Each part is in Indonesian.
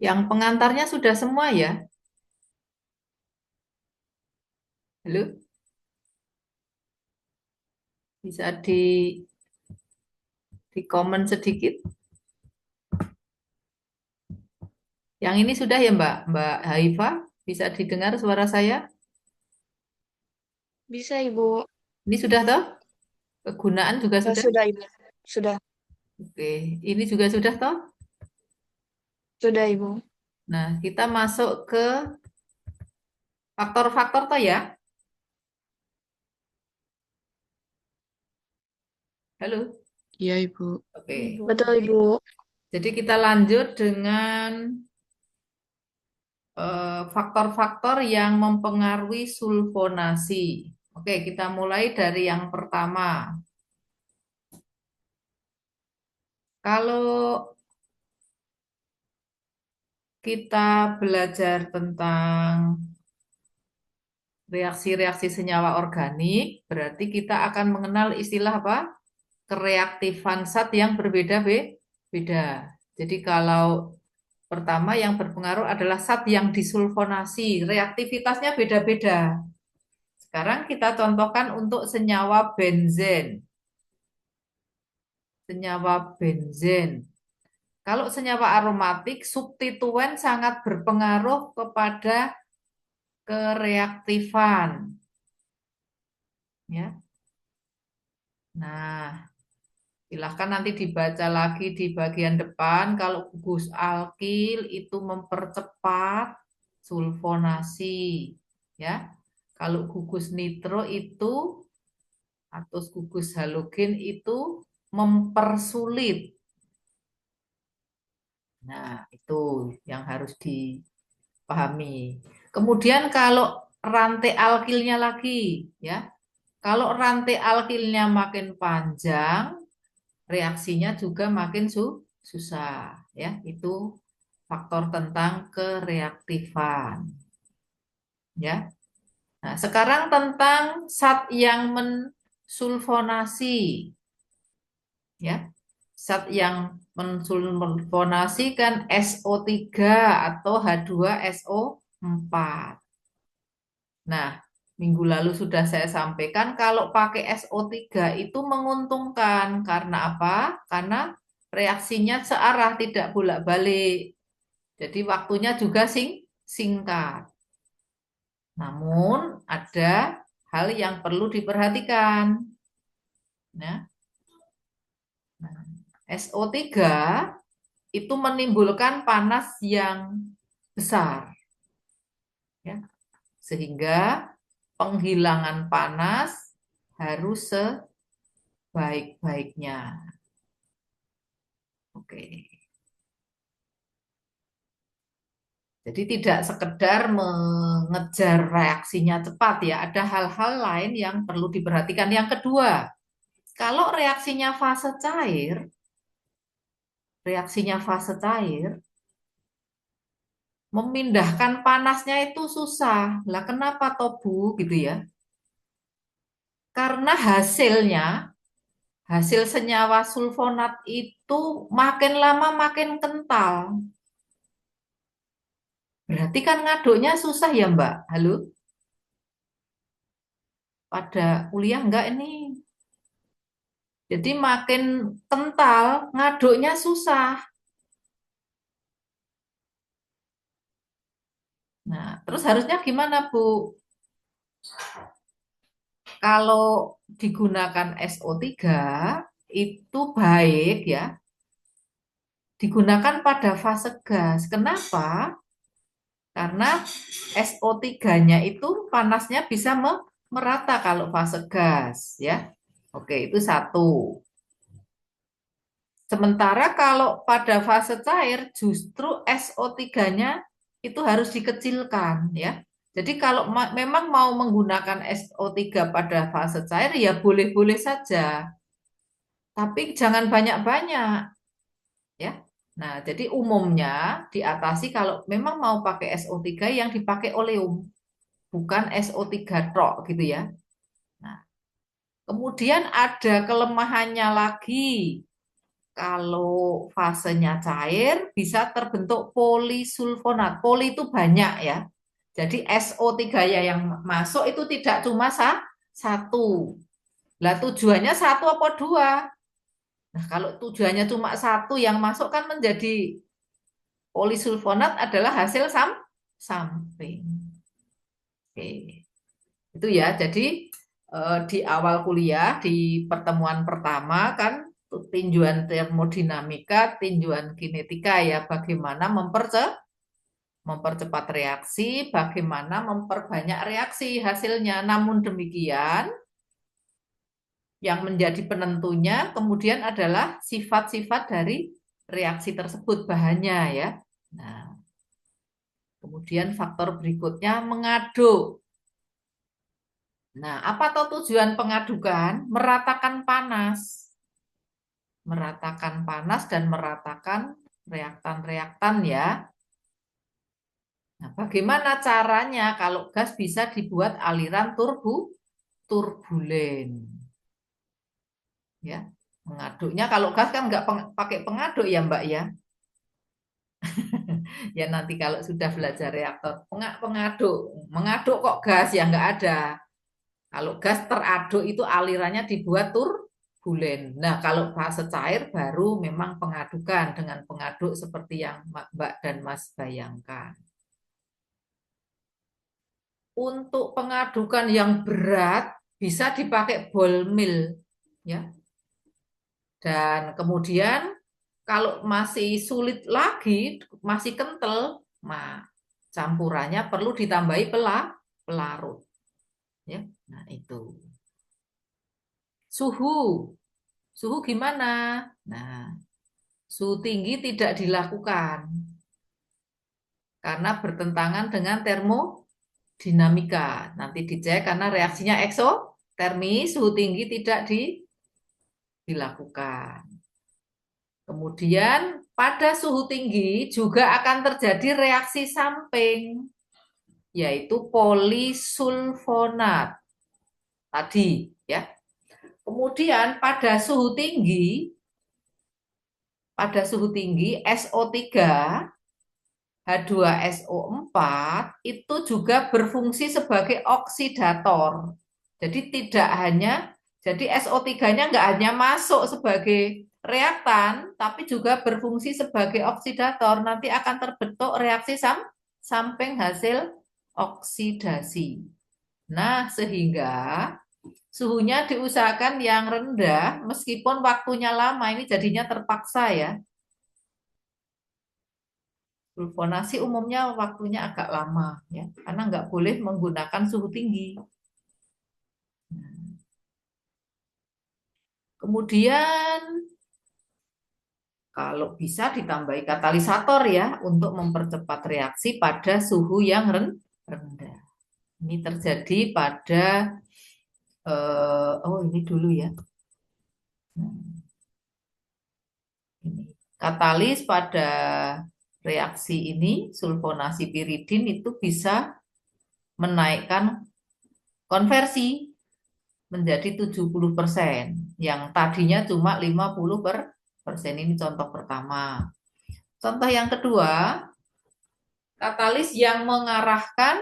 Yang pengantarnya sudah semua ya? Halo? Bisa di komen sedikit? Yang ini sudah ya Mbak? Mbak Haifa? Bisa didengar suara saya? Bisa, Ibu. Ini sudah toh? Kegunaan juga sudah? Sudah, Ibu. Sudah. Oke, ini juga sudah toh? Sudah, Ibu. Nah, kita masuk ke faktor-faktor toh ya? Halo? Iya, Ibu. Oke, Betul, Ibu. jadi kita lanjut dengan faktor-faktor yang mempengaruhi sulfonasi. Oke, kita mulai dari yang pertama. Kalau kita belajar tentang reaksi-reaksi senyawa organik, berarti kita akan mengenal istilah apa? Kereaktifan zat yang berbeda-beda. Jadi kalau pertama yang berpengaruh adalah zat yang disulfonasi, reaktivitasnya beda-beda. Sekarang kita contohkan untuk senyawa benzen. Senyawa benzen. Kalau senyawa aromatik, substituen sangat berpengaruh kepada kereaktifan. Ya. Nah, silahkan nanti dibaca lagi di bagian depan. Kalau gugus alkil itu mempercepat sulfonasi. Ya. Kalau gugus nitro itu atau gugus halogen itu mempersulit. Nah, itu yang harus dipahami. Kemudian kalau rantai alkilnya lagi, ya. Kalau rantai alkilnya makin panjang, reaksinya juga makin susah, ya. Itu faktor tentang kereaktifan, ya. Nah, sekarang tentang zat yang mensulfonasi, ya. Zat yang mensulfonasi kan SO3 atau H2SO4. Nah, minggu lalu sudah saya sampaikan kalau pakai SO3 itu menguntungkan. Karena apa? Karena reaksinya searah, tidak bolak-balik. Jadi waktunya juga singkat. Namun ada hal yang perlu diperhatikan. Nah, SO3 itu menimbulkan panas yang besar, ya. Sehingga penghilangan panas harus sebaik-baiknya. Oke. Jadi tidak sekedar mengejar reaksinya cepat ya, ada hal-hal lain yang perlu diperhatikan. Yang kedua, kalau reaksinya fase cair, memindahkan panasnya itu susah. Lah kenapa toh Bu gitu ya? Karena hasil senyawa sulfonat itu makin lama makin kental. Berarti kan ngaduknya susah ya Mbak? Halo? Pada kuliah enggak ini? Jadi makin kental, ngaduknya susah. Nah, terus harusnya gimana Bu? Kalau digunakan SO3 itu baik ya, digunakan pada fase gas. Kenapa? Karena SO3-nya itu panasnya bisa merata kalau fase gas ya. Oke, itu satu. Sementara kalau pada fase cair justru SO3-nya itu harus dikecilkan ya. Jadi kalau memang mau menggunakan SO3 pada fase cair ya boleh-boleh saja. Tapi jangan banyak-banyak ya. Nah, jadi umumnya diatasi kalau memang mau pakai SO3 yang dipakai oleum, bukan SO3 tok gitu ya. Nah, kemudian ada kelemahannya lagi. Kalau fasenya cair bisa terbentuk polisulfonat. Poli itu banyak ya. Jadi SO3 ya yang masuk itu tidak cuma satu. Lah tujuannya satu apa dua? Nah, kalau tujuannya cuma satu yang masuk kan menjadi polisulfonat adalah hasil samping. Oke. Itu ya. Jadi di awal kuliah di pertemuan pertama kan tinjauan termodinamika, tinjauan kinetika ya, bagaimana mempercepat reaksi, bagaimana memperbanyak reaksi hasilnya. Namun demikian, yang menjadi penentunya kemudian adalah sifat-sifat dari reaksi tersebut, bahannya ya. Nah, kemudian faktor berikutnya mengaduk. Nah, apa tuh tujuan pengadukan? Meratakan panas. Meratakan panas dan meratakan reaktan-reaktan ya. Nah, bagaimana caranya kalau gas bisa dibuat aliran turbulen? Ya, mengaduknya kalau gas kan nggak pakai pengaduk ya Mbak ya. Ya nanti kalau sudah belajar reaktor pengaduk, mengaduk kok gas ya nggak ada. Kalau gas teraduk itu alirannya dibuat turbulen. Nah, kalau fase cair baru memang pengadukan dengan pengaduk seperti yang Mbak dan Mas bayangkan. Untuk pengadukan yang berat bisa dipakai ball mill ya. Dan kemudian kalau masih sulit lagi, masih kental, campurannya perlu ditambahi pelarut ya. Nah, itu. Suhu. Suhu gimana? Nah, suhu tinggi tidak dilakukan karena bertentangan dengan termodinamika. Nanti dicek karena reaksinya eksotermis, suhu tinggi tidak dilakukan. Kemudian pada suhu tinggi juga akan terjadi reaksi samping, yaitu polisulfonat tadi ya. Kemudian pada suhu tinggi SO3 H2SO4 itu juga berfungsi sebagai oksidator. Jadi tidak hanya, jadi SO3-nya nggak hanya masuk sebagai reaktan, tapi juga berfungsi sebagai oksidator. Nanti akan terbentuk reaksi samping hasil oksidasi. Nah, sehingga suhunya diusahakan yang rendah, meskipun waktunya lama, ini jadinya terpaksa ya. Sulfonasi umumnya waktunya agak lama ya, karena nggak boleh menggunakan suhu tinggi. Kemudian kalau bisa ditambahi katalisator ya untuk mempercepat reaksi pada suhu yang rendah. Ini terjadi pada oh ini dulu ya. Ini. Katalis pada reaksi ini sulfonasi piridin itu bisa menaikkan konversi menjadi 70%, yang tadinya cuma 50%. Ini contoh pertama. Contoh yang kedua, katalis yang mengarahkan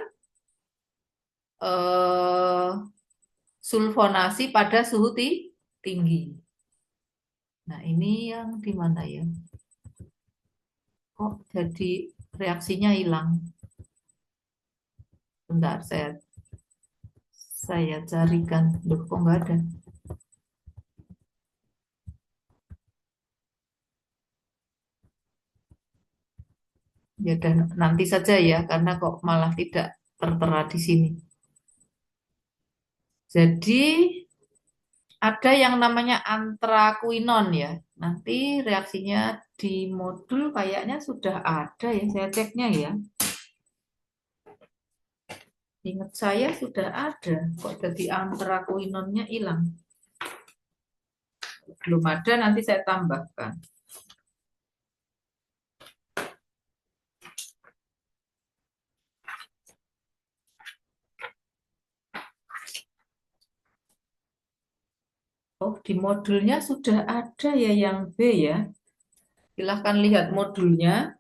sulfonasi pada suhu tinggi. Nah, ini yang di mana ya? Kok jadi reaksinya hilang? Bentar, saya carikan. Loh, kok nggak ada? Ya dan nanti saja ya, karena kok malah tidak tertera di sini. Jadi ada yang namanya antraquinon ya. Nanti reaksinya di modul kayaknya sudah ada ya, saya ceknya ya. Ingat saya sudah ada, kok jadi antraquinonnya hilang. Belum ada, nanti saya tambahkan. Oh, di modulnya sudah ada ya yang B ya. Silahkan lihat modulnya.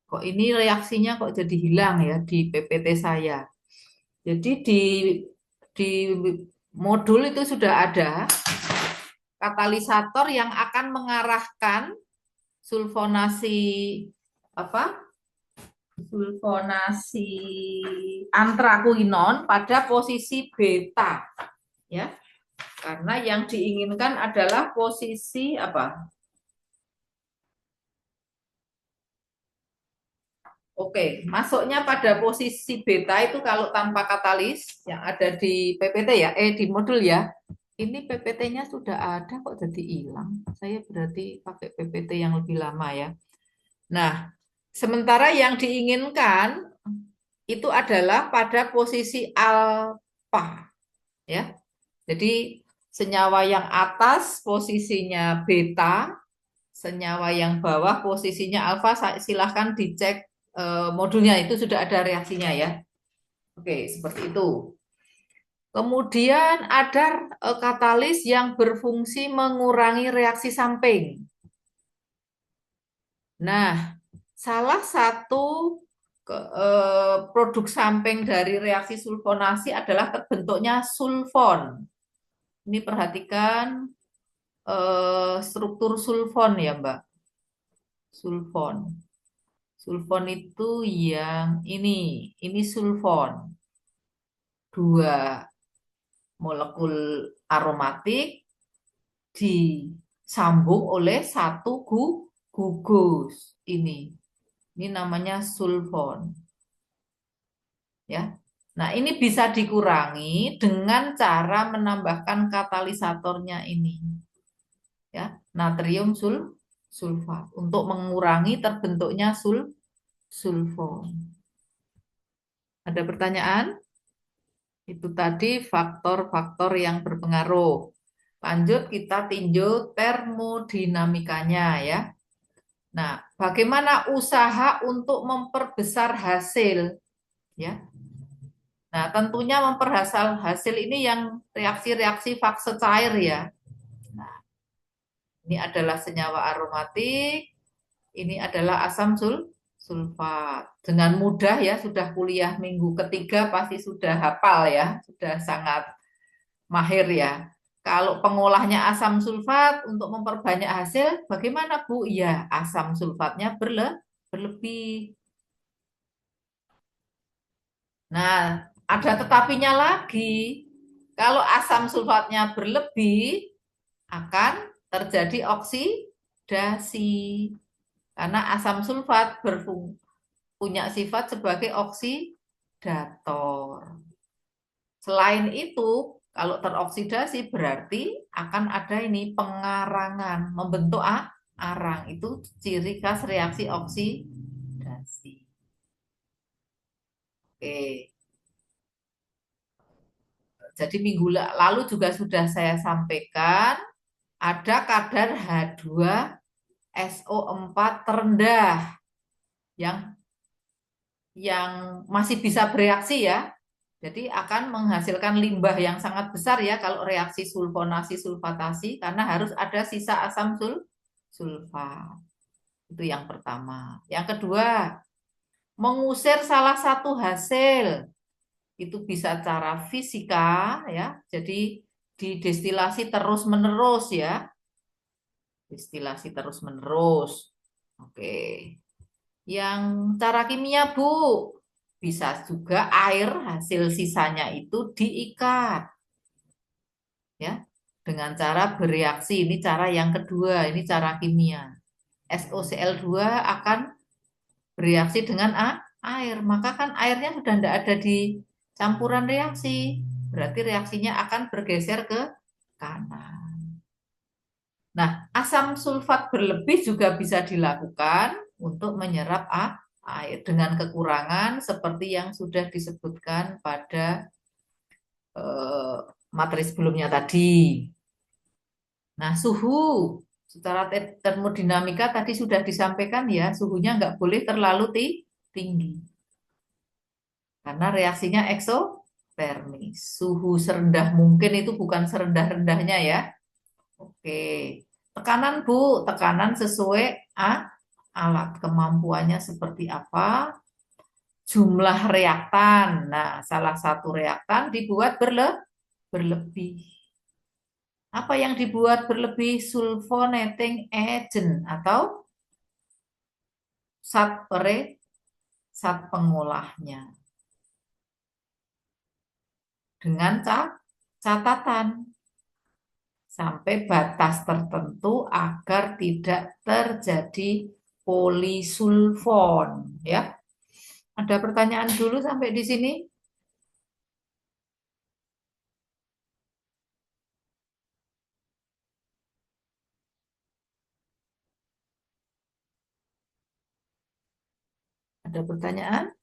Kok ini reaksinya kok jadi hilang ya di PPT saya. Jadi di modul itu sudah ada katalisator yang akan mengarahkan sulfonasi apa? Sulfonasi antrakuinon pada posisi beta ya. Karena yang diinginkan adalah posisi apa? Oke, masuknya pada posisi beta itu kalau tanpa katalis yang ada di PPT ya, di modul ya. Ini PPT-nya sudah ada kok jadi hilang. Saya berarti pakai PPT yang lebih lama ya. Nah, sementara yang diinginkan itu adalah pada posisi alfa ya. Jadi senyawa yang atas posisinya beta, senyawa yang bawah posisinya alfa. Silahkan dicek modulnya itu sudah ada reaksinya ya. Oke, seperti itu. Kemudian ada katalis yang berfungsi mengurangi reaksi samping. Nah, salah satu produk samping dari reaksi sulfonasi adalah terbentuknya sulfon. Ini perhatikan struktur sulfon ya, Mbak. Sulfon. Sulfon itu yang ini sulfon. Dua molekul aromatik disambung oleh satu gugus. Ini namanya sulfon. Ya. Nah, ini bisa dikurangi dengan cara menambahkan katalisatornya ini. Ya, natrium sulfat untuk mengurangi terbentuknya sulfon. Ada pertanyaan? Itu tadi faktor-faktor yang berpengaruh. Lanjut kita tinjau termodinamikanya ya. Nah, bagaimana usaha untuk memperbesar hasil ya? Nah, tentunya memperbesar hasil ini yang reaksi-reaksi fase cair ya. Nah, ini adalah senyawa aromatik, ini adalah asam sulfat. Dengan mudah ya, sudah kuliah minggu ketiga pasti sudah hafal ya, sudah sangat mahir ya. Kalau pengolahnya asam sulfat untuk memperbanyak hasil, bagaimana Bu? Ya, asam sulfatnya berlebih. Nah, ada tetapinya lagi. Kalau asam sulfatnya berlebih, akan terjadi oksidasi. Karena asam sulfat punya sifat sebagai oksidator. Selain itu, kalau teroksidasi berarti akan ada ini pengarangan, membentuk arang. Itu ciri khas reaksi oksidasi. Oke. Jadi minggu lalu juga sudah saya sampaikan ada kadar H2SO4 terendah yang masih bisa bereaksi ya. Jadi akan menghasilkan limbah yang sangat besar ya kalau reaksi sulfonasi sulfatasi karena harus ada sisa asam sulfat. Itu yang pertama. Yang kedua, mengusir salah satu hasil. Itu bisa cara fisika ya. Jadi didestilasi terus-menerus ya. Destilasi terus-menerus. Oke. Yang cara kimia, Bu, bisa juga air hasil sisanya itu diikat. Ya, dengan cara bereaksi. Ini cara yang kedua, ini cara kimia. SOCl2 akan bereaksi dengan air, maka kan airnya sudah tidak ada di campuran reaksi. Berarti reaksinya akan bergeser ke kanan. Nah, asam sulfat berlebih juga bisa dilakukan untuk menyerap air dengan kekurangan seperti yang sudah disebutkan pada materi sebelumnya tadi. Nah, suhu secara termodinamika tadi sudah disampaikan ya, suhunya nggak boleh terlalu tinggi. Karena reaksinya eksotermis. Suhu serendah mungkin itu bukan serendah-rendahnya ya. Oke. Tekanan Bu, tekanan sesuai alat. Kemampuannya seperti apa? Jumlah reaktan. Nah, salah satu reaktan dibuat berlebih. Apa yang dibuat berlebih? Sulfonating agent atau zat pengolahnya. Dengan catatan sampai batas tertentu agar tidak terjadi polisulfon, ya. Ada pertanyaan dulu sampai di sini? Ada pertanyaan?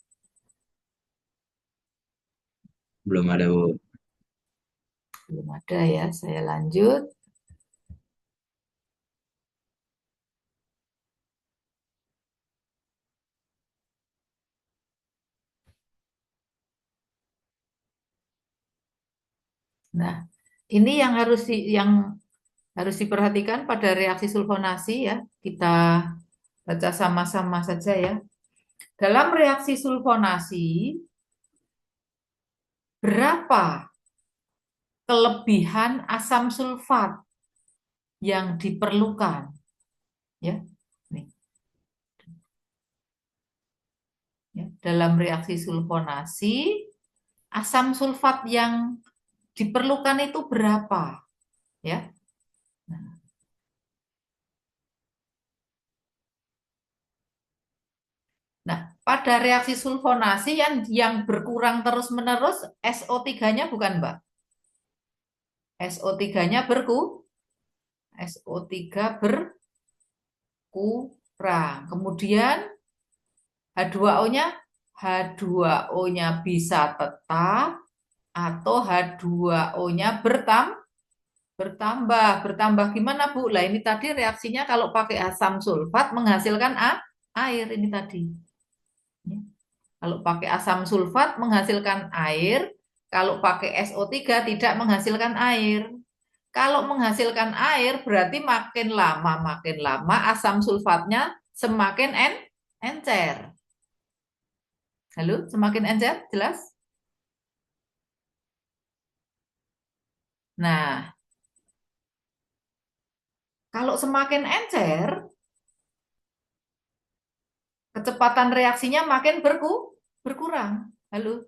Belum ada, Bu. Belum ada ya, saya lanjut. Nah, ini yang harus diperhatikan pada reaksi sulfonasi ya. Kita baca sama-sama saja ya. Dalam reaksi sulfonasi, berapa kelebihan asam sulfat yang diperlukan? Ya, nih. Ya, dalam reaksi sulfonasi, asam sulfat yang diperlukan itu berapa? Ya. Nah, pada reaksi sulfonasi yang berkurang terus-menerus, SO3-nya bukan, Mbak? SO3-nya SO3 berkurang. Kemudian H2O-nya H2O-nya bisa tetap atau H2O-nya bertambah. Bertambah gimana, Bu? Lah ini tadi reaksinya kalau pakai asam sulfat menghasilkan air ini tadi. Ya. Kalau pakai asam sulfat menghasilkan air, kalau pakai SO3 tidak menghasilkan air. Kalau menghasilkan air berarti makin lama asam sulfatnya semakin encer. Halo, semakin encer, jelas? Nah, kalau semakin encer, kecepatan reaksinya makin berkurang. Halo,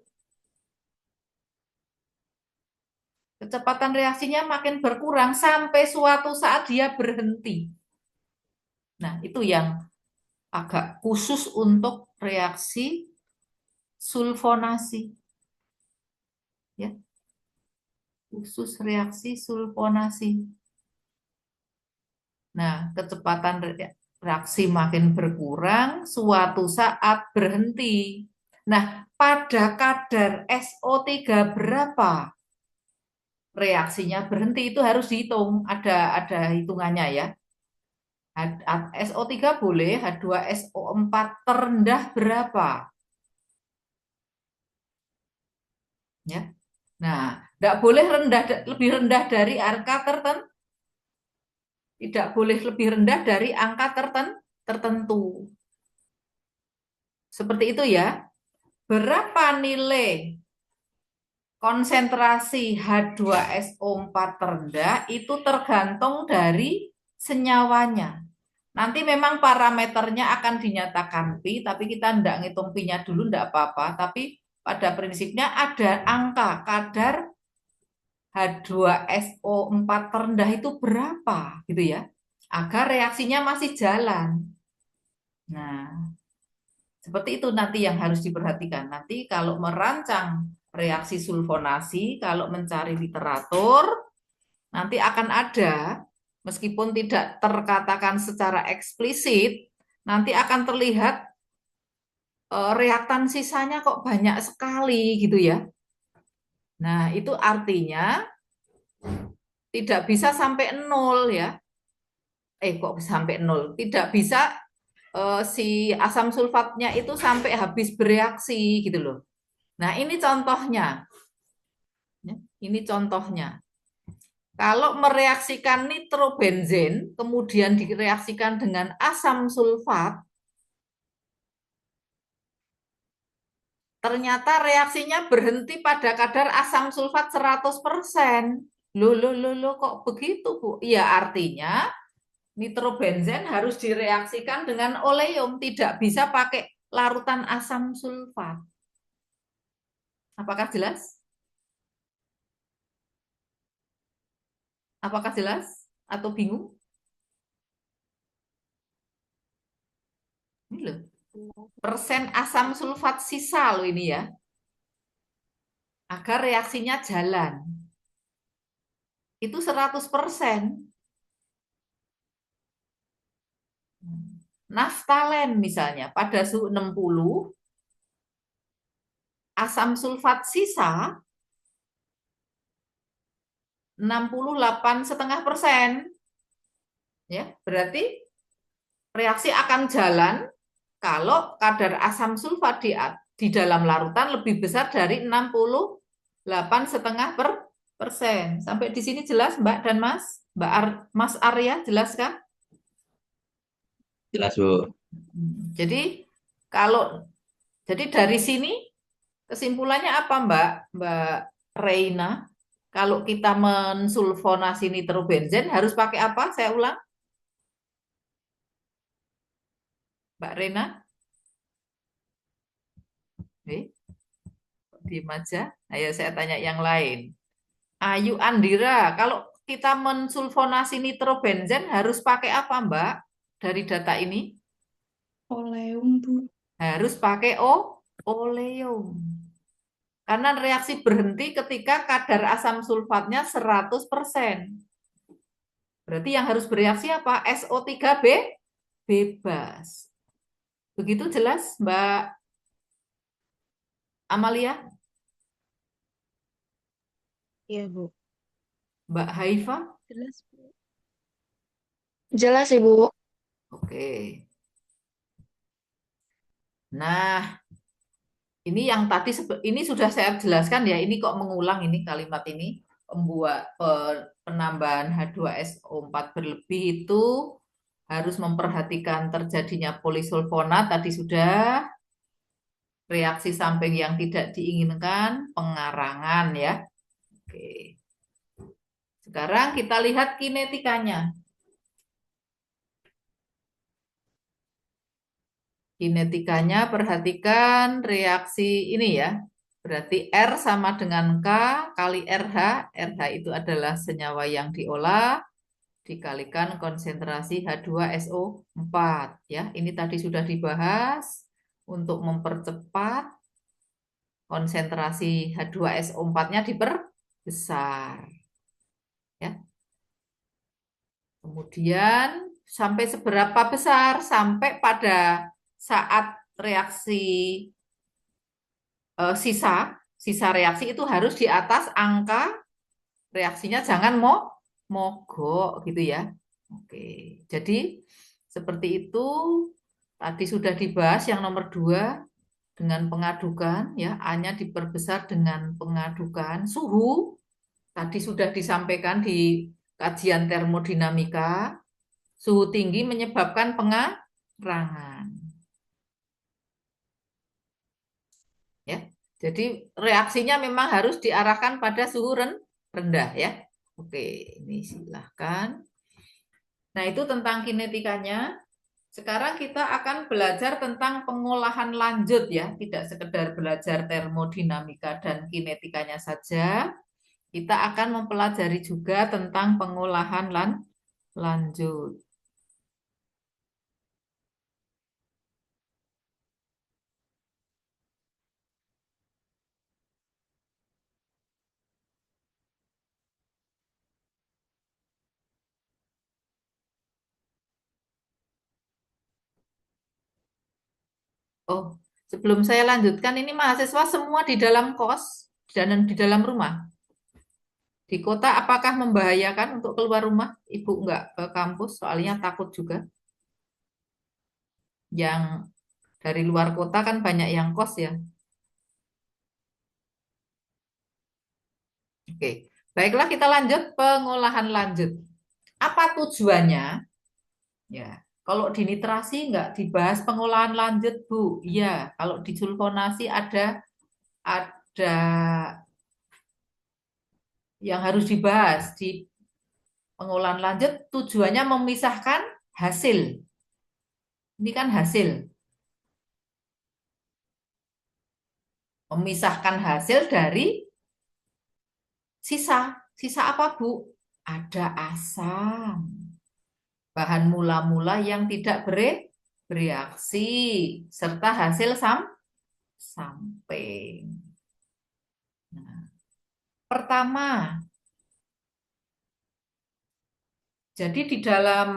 kecepatan reaksinya makin berkurang sampai suatu saat dia berhenti. Nah, itu yang agak khusus untuk reaksi sulfonasi. Ya, khusus reaksi sulfonasi. Nah, kecepatan reaksi makin berkurang, suatu saat berhenti. Nah, pada kadar SO3 berapa reaksinya berhenti itu harus dihitung, ada hitungannya ya. SO3 boleh, H2SO4 terendah berapa? Ya. Nah, tidak boleh lebih rendah dari angka tertentu. Tidak boleh lebih rendah dari angka tertentu. Seperti itu ya. Berapa nilai konsentrasi H2SO4 terendah itu tergantung dari senyawanya. Nanti memang parameternya akan dinyatakan Pi, tapi kita tidak ngitung Pi-nya dulu, tidak apa-apa. Tapi pada prinsipnya ada angka kadar H2SO4 terendah itu berapa gitu ya, agar reaksinya masih jalan. Nah, seperti itu nanti yang harus diperhatikan. Nanti kalau merancang reaksi sulfonasi, kalau mencari literatur, nanti akan ada, meskipun tidak terkatakan secara eksplisit, nanti akan terlihat reaktan sisanya kok banyak sekali gitu ya. Nah, itu artinya tidak bisa sampai nol ya. Kok sampai nol? Tidak bisa si asam sulfatnya itu sampai habis bereaksi gitu loh. Nah, ini contohnya. Ya, ini contohnya. Kalau mereaksikan nitrobenzen, kemudian direaksikan dengan asam sulfat, ternyata reaksinya berhenti pada kadar asam sulfat 100%. Loh, kok begitu, Bu? Ya, artinya nitrobenzen harus direaksikan dengan oleum, tidak bisa pakai larutan asam sulfat. Apakah jelas? Apakah jelas? Atau bingung? Ini loh, persen asam sulfat sisa loh ini ya, agar reaksinya jalan. Itu 100%. Naftalen misalnya, pada suhu 60, asam sulfat sisa 68,5%. Ya, berarti reaksi akan jalan kalau kadar asam sulfat di dalam larutan lebih besar dari 68,5%. Sampai di sini jelas, Mbak dan Mas? Mas Arya, jelas kan? Jelas, Bu. Jadi kalau dari sini kesimpulannya apa, Mbak Reina? Kalau kita mensulfonasi nitrobenzen harus pakai apa? Saya ulang, Mbak Reina. Diem aja. Ayo saya tanya yang lain. Ayu Andira, kalau kita mensulfonasi nitrobenzen harus pakai apa, Mbak? Dari data ini Oleum, Bu. harus pakai oleum. Karena reaksi berhenti ketika kadar asam sulfatnya 100%. Berarti yang harus bereaksi apa? SO3 bebas. Begitu jelas, Mbak Amalia? Iya, Bu. Mbak Haifa? Jelas, Bu. Jelas, Ibu. Oke. Nah, ini yang tadi ini sudah saya jelaskan ya. Ini kok mengulang ini kalimat ini, penambahan H2SO4 berlebih itu harus memperhatikan terjadinya polisulfonat. Tadi sudah reaksi samping yang tidak diinginkan, pengarangan ya. Oke. Sekarang kita lihat kinetikanya. Kinetikanya perhatikan reaksi ini ya. Berarti R sama dengan K kali RH. RH itu adalah senyawa yang diolah dikalikan konsentrasi H2SO4 ya. Ini tadi sudah dibahas untuk mempercepat konsentrasi H2SO4-nya diperbesar ya. Kemudian sampai seberapa besar? Sampai pada saat reaksi sisa reaksi itu harus di atas angka reaksinya, jangan mogok gitu ya. Oke, jadi seperti itu tadi sudah dibahas yang nomor 2 dengan pengadukan ya, A-nya diperbesar dengan pengadukan. Suhu tadi sudah disampaikan di kajian termodinamika, suhu tinggi menyebabkan pengarangan ya. Jadi reaksinya memang harus diarahkan pada suhu rendah ya. Oke, ini silahkan. Nah, itu tentang kinetikanya. Sekarang kita akan belajar tentang pengolahan lanjut ya, tidak sekedar belajar termodinamika dan kinetikanya saja. Kita akan mempelajari juga tentang pengolahan lanjut. Oh, sebelum saya lanjutkan, ini mahasiswa semua di dalam kos dan di dalam rumah. Di kota apakah membahayakan untuk keluar rumah? Ibu enggak ke kampus, soalnya takut juga. Yang dari luar kota kan banyak yang kos ya. Oke, Baiklah, kita lanjut pengolahan lanjut. Apa tujuannya? Ya, kalau di nitrasi nggak dibahas pengolahan lanjut, Bu. Iya, kalau di sulfonasi ada yang harus dibahas di pengolahan lanjut. Tujuannya memisahkan hasil. Ini kan hasil. Memisahkan hasil dari sisa. Sisa apa, Bu? Ada asam. Bahan mula-mula yang tidak bereaksi serta hasil samping. Nah, pertama, jadi di dalam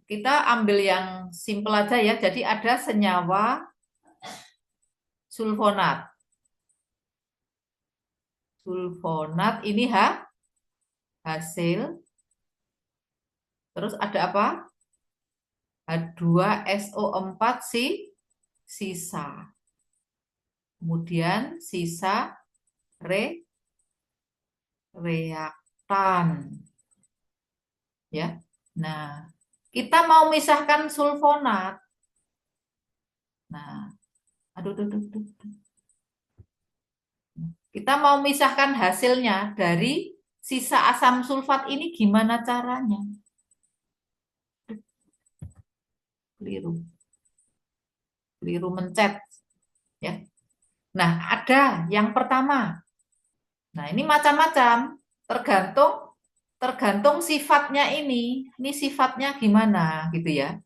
kita ambil yang simpel aja ya. Jadi ada senyawa sulfonat. Sulfonat ini hasil. Terus ada apa? H2SO4 sisa. Kemudian sisa reaktan. Ya. Nah, kita mau misahkan sulfonat. Nah, aduh, aduh, aduh, aduh. Kita mau misahkan hasilnya dari sisa asam sulfat ini gimana caranya? Keliru. Keliru mencet. Ya. Nah, ada yang pertama. Nah, ini macam-macam. Tergantung sifatnya ini. Ini sifatnya gimana gitu ya.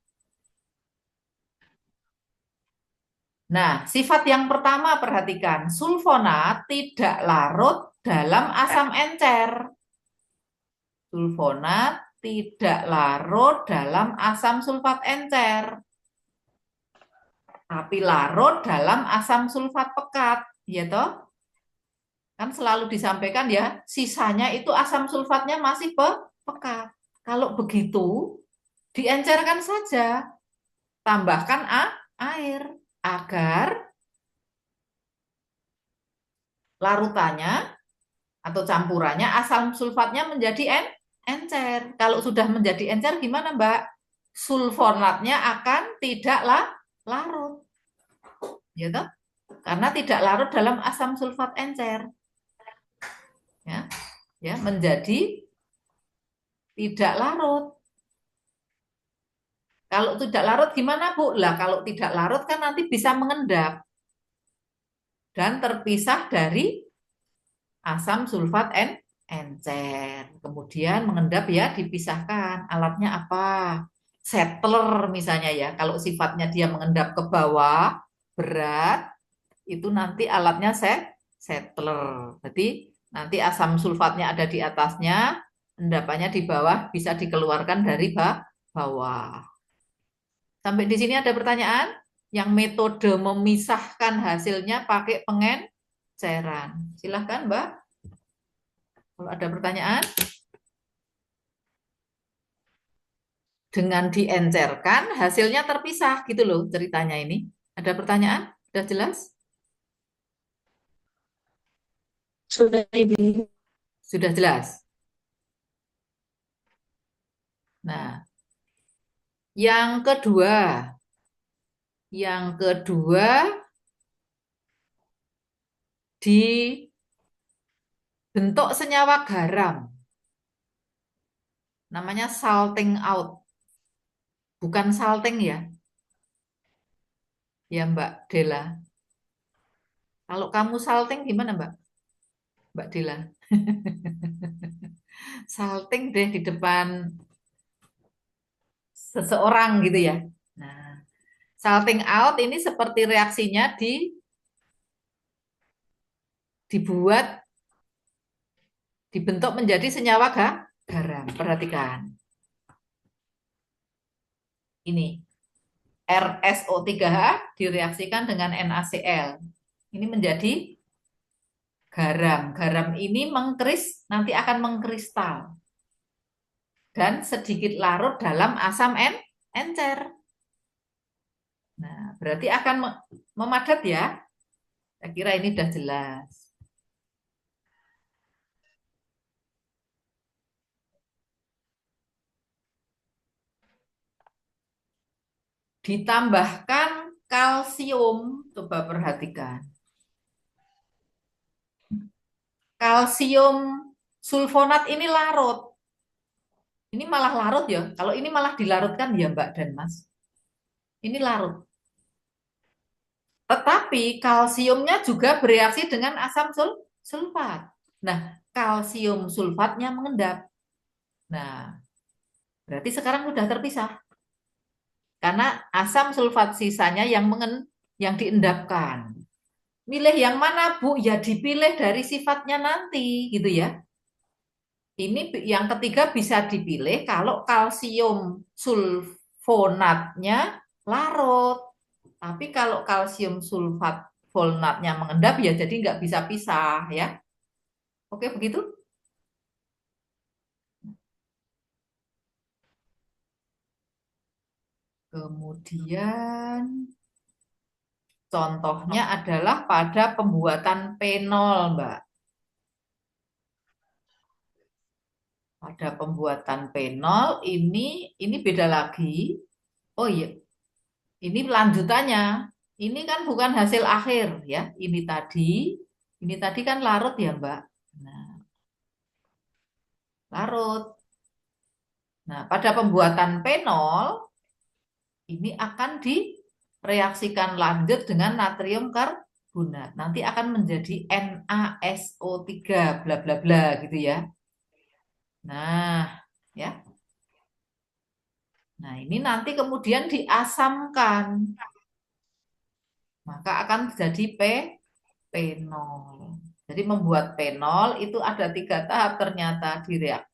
Nah, sifat yang pertama perhatikan. Sulfonat tidak larut dalam asam encer. Sulfonat tidak larut dalam asam sulfat encer. Tapi larut dalam asam sulfat pekat. Ya toh? Kan selalu disampaikan ya, sisanya itu asam sulfatnya masih pekat. Kalau begitu, diencerkan saja. Tambahkan air agar larutannya atau campurannya asam sulfatnya menjadi encer. Kalau sudah menjadi encer gimana, Mbak? Sulfonatnya akan tidak larut. Ya toh? Karena tidak larut dalam asam sulfat encer. Ya, menjadi tidak larut. Kalau tidak larut gimana, Bu? Lah, kalau tidak larut kan nanti bisa mengendap dan terpisah dari asam sulfat encer. Kemudian mengendap ya dipisahkan. Alatnya apa? Settler misalnya ya. Kalau sifatnya dia mengendap ke bawah, berat, itu nanti alatnya settler. Jadi nanti asam sulfatnya ada di atasnya, endapannya di bawah, bisa dikeluarkan dari bawah. Sampai di sini ada pertanyaan? Yang metode memisahkan hasilnya pakai pengenceran. Silahkan, Mbak. Kalau ada pertanyaan, dengan diencerkan hasilnya terpisah gitu loh ceritanya ini. Ada pertanyaan? Sudah jelas? Sudah Ibu. Sudah jelas. Nah, yang kedua, dibentuk senyawa garam. Namanya salting out. Bukan salting ya. Ya, Mbak Dela. Kalau kamu salting gimana, Mbak? Mbak Dila. Salting deh di depan seseorang gitu ya. Nah, salting out ini seperti reaksinya dibentuk menjadi senyawa garam. Perhatikan. Ini RSO3H direaksikan dengan NaCl. Ini menjadi garam. Garam ini nanti akan mengkristal dan sedikit larut dalam asam encer. Nah, berarti akan memadat ya. Saya kira ini sudah jelas. ditambahkan kalsium. Coba perhatikan. Kalsium sulfonat ini larut. Ini malah larut ya. Kalau ini malah dilarutkan ya Mbak dan Mas. Ini larut. Tetapi kalsiumnya juga bereaksi dengan asam sulfat. Nah, kalsium sulfatnya mengendap. Nah, berarti sekarang sudah terpisah. Karena asam sulfat sisanya yang diendapkan. Milih yang mana, Bu? Ya dipilih dari sifatnya nanti, gitu ya. Ini yang ketiga bisa dipilih kalau kalsium sulfonatnya larut. Tapi kalau kalsium sulfat folnatnya mengendap ya jadi nggak bisa pisah ya. Oke begitu? Kemudian contohnya adalah pada pembuatan penol, Mbak. Pada pembuatan penol ini beda lagi. Oh iya, ini lanjutannya. Ini kan bukan hasil akhir ya. Ini tadi kan larut ya, Mbak. Nah, larut. Nah, pada pembuatan penol ini akan direaksikan lanjut dengan natrium karbonat. Nanti akan menjadi NaSO3 bla bla bla gitu ya. Nah, ya. Nah, ini nanti kemudian diasamkan. Maka akan jadi penol. Jadi membuat penol itu ada 3 tahap ternyata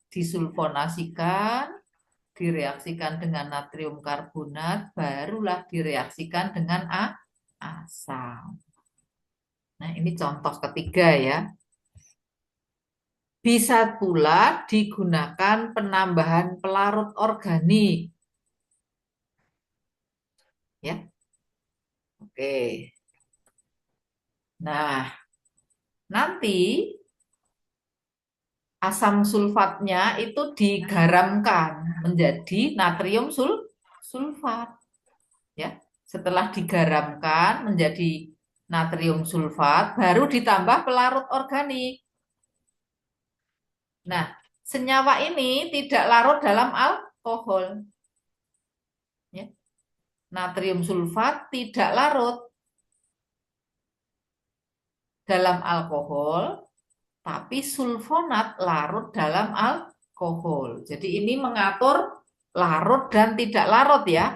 disulfonasikan, direaksikan dengan natrium karbonat, barulah direaksikan dengan asam. Nah, ini contoh ketiga ya. Bisa pula digunakan penambahan pelarut organik. Ya. Oke. Nah, nanti asam sulfatnya itu digaramkan menjadi natrium sulfat. Ya. Setelah digaramkan menjadi natrium sulfat, baru ditambah pelarut organik. Nah, senyawa ini tidak larut dalam alkohol. Ya. Natrium sulfat tidak larut dalam alkohol, tapi sulfonat larut dalam alkohol. Jadi ini mengatur larut dan tidak larut ya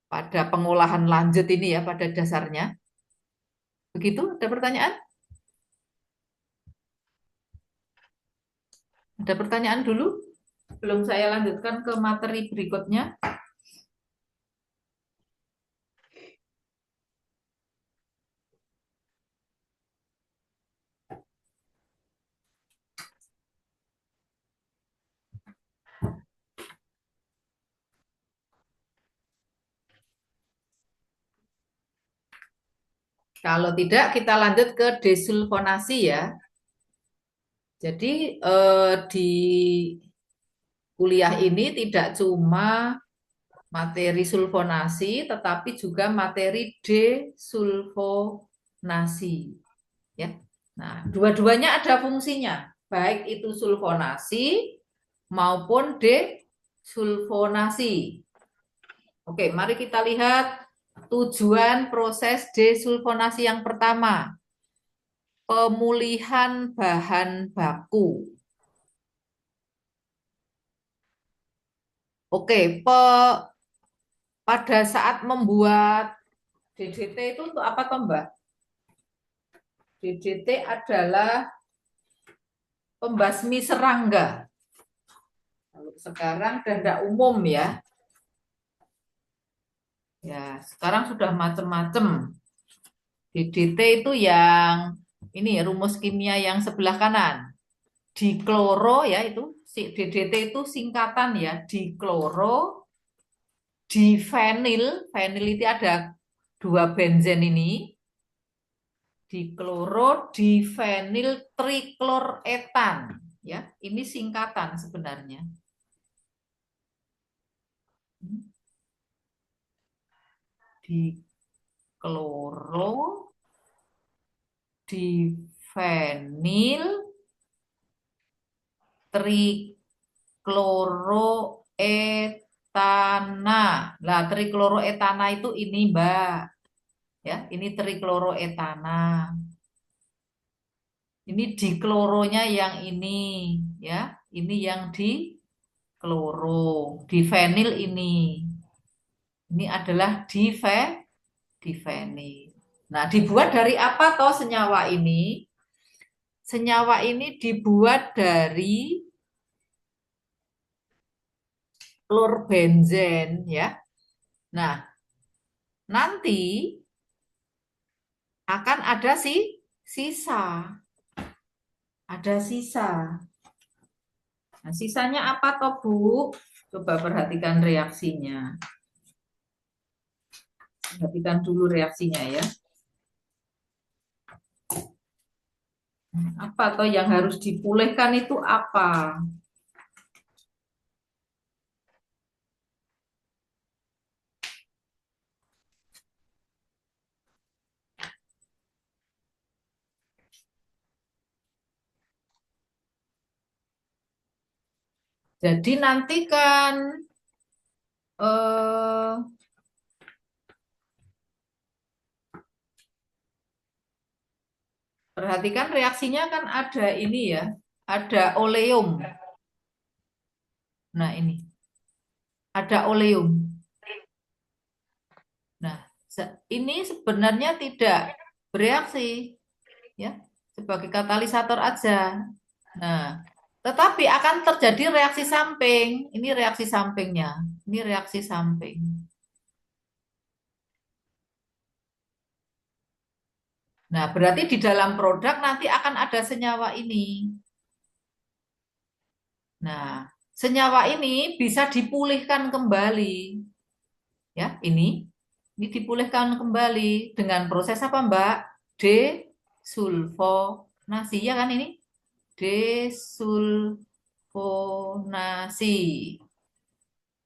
pada pengolahan lanjut ini ya pada dasarnya. Begitu, ada pertanyaan? Ada pertanyaan dulu? Belum saya lanjutkan ke materi berikutnya. Kalau tidak, kita lanjut ke desulfonasi ya. Jadi di kuliah ini tidak cuma materi sulfonasi, tetapi juga materi desulfonasi. Ya. Nah, dua-duanya ada fungsinya, baik itu sulfonasi maupun desulfonasi. Oke, mari kita lihat tujuan proses desulfonasi yang pertama. Pemulihan bahan baku. Oke, pada saat membuat DDT itu untuk apa toh Mbak? DDT adalah pembasmi serangga. Kalau sekarang sudah tidak umum ya. Ya, sekarang sudah macam-macam. DDT itu yang ini rumus kimia yang sebelah kanan. Dikloro ya itu DDT itu singkatan ya, dikloro, difenil, fenil itu ada 2 benzen ini, dikloro, difenil trikloretan ya, ini singkatan sebenarnya. dikloro, difenil, trikloroetana. Nah, trikloroetana itu ini, Mbak. Ya, ini trikloroetana. Ini dikloronya yang ini, ya. Ini yang dikloro. Difenil ini. Ini adalah difenil. Nah, dibuat dari apa toh senyawa ini? Senyawa ini dibuat dari klorbenzen, ya. Nah, nanti akan ada sisa. Ada sisa. Nah, sisanya apa toh, Bu? Coba perhatikan reaksinya. Perhatikan dulu reaksinya ya. Apa toh yang harus dipulihkan itu apa? Jadi nanti kan eh, perhatikan reaksinya kan ada ini ya, ada oleum. Nah, ini ada oleum. Nah, ini sebenarnya tidak bereaksi ya, sebagai katalisator aja. Nah, tetapi akan terjadi reaksi samping. Ini reaksi sampingnya. Ini reaksi samping. Nah, berarti di dalam produk nanti akan ada senyawa ini. Nah, senyawa ini bisa dipulihkan kembali. Ya, ini dipulihkan kembali dengan proses apa, Mbak? Desulfonasi, ya kan ini? Desulfonasi.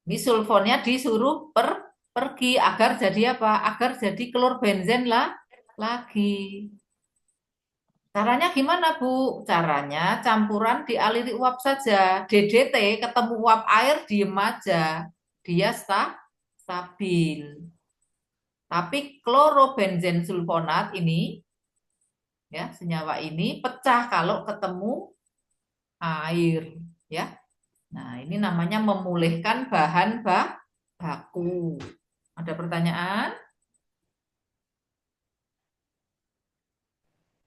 Ini sulfonnya disuruh pergi agar jadi apa? Agar jadi klorbenzen lah lagi. Caranya gimana, Bu? Caranya campuran dialiri uap saja. DDT ketemu uap air diem aja. Dia stabil. Tapi klorobenzen sulfonat ini ya, senyawa ini pecah kalau ketemu air, ya. Nah, ini namanya memulihkan bahan baku. Ada pertanyaan?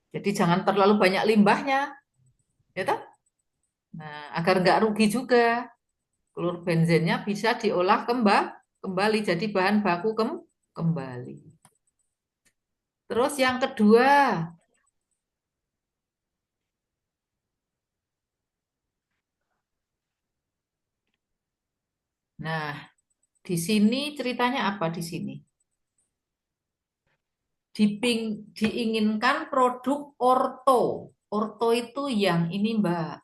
Jadi jangan terlalu banyak limbahnya, ya toh? Nah, agar nggak rugi juga. Klorbenzennya bisa diolah kembali jadi bahan baku kembali. Terus yang kedua, nah di sini ceritanya apa di sini? Diinginkan produk orto. Orto itu yang ini, Mbak.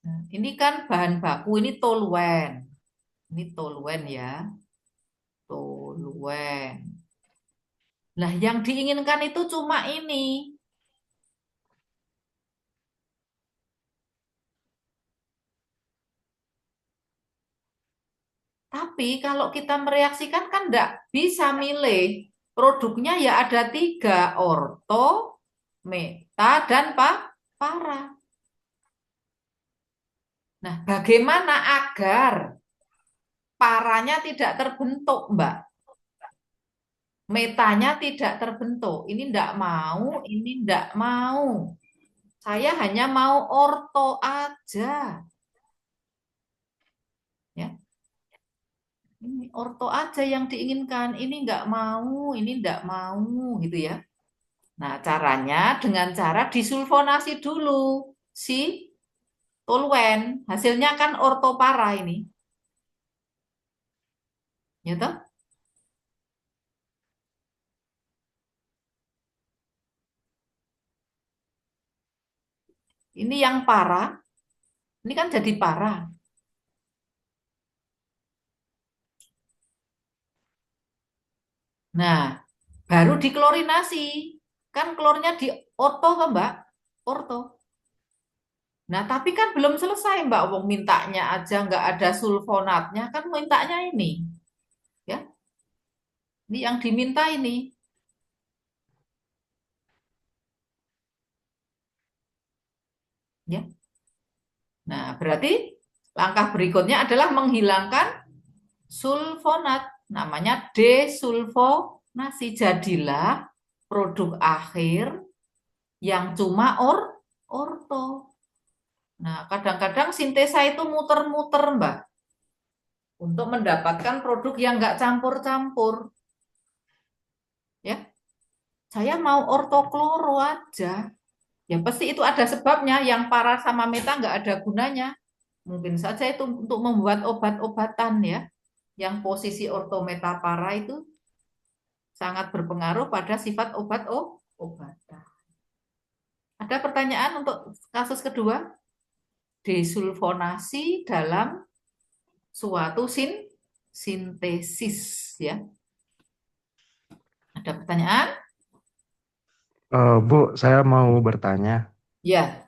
Nah, ini kan bahan baku, ini toluen. Ini toluen ya. Toluen. Nah, yang diinginkan itu cuma ini. Tapi kalau kita mereaksikan kan enggak bisa milih. Produknya ya ada tiga, orto, meta, dan para. Nah, bagaimana agar paranya tidak terbentuk, Mbak? Metanya tidak terbentuk. Ini enggak mau, ini enggak mau. Saya hanya mau orto aja. Ya, ini orto aja yang diinginkan. Ini enggak mau, ini enggak mau, gitu ya. Nah, caranya dengan cara disulfonasi dulu si toluen. Hasilnya kan ortopara ini. Ya toh? Ini yang para, ini kan jadi para. Nah, baru diklorinasi. Kan klornya di orto toh, Mbak? Orto. Nah, tapi kan belum selesai, Mbak. Wong mintanya aja nggak ada sulfonatnya, kan mintanya ini. Ya, ini yang diminta ini. Ya. Nah, berarti langkah berikutnya adalah menghilangkan sulfonat. Namanya desulfonasi. Jadilah produk akhir yang cuma orto. Nah, kadang-kadang sintesa itu muter-muter, Mbak, untuk mendapatkan produk yang nggak campur-campur. Ya, saya mau ortokloro aja. Ya, pasti itu ada sebabnya. Yang para sama meta nggak ada gunanya. Mungkin saja itu untuk membuat obat-obatan ya. Yang posisi ortometapara itu sangat berpengaruh pada sifat obatan. Ada pertanyaan untuk kasus kedua? Desulfonasi dalam suatu sintesis ya. Ada pertanyaan? Bu, saya mau bertanya, Ya,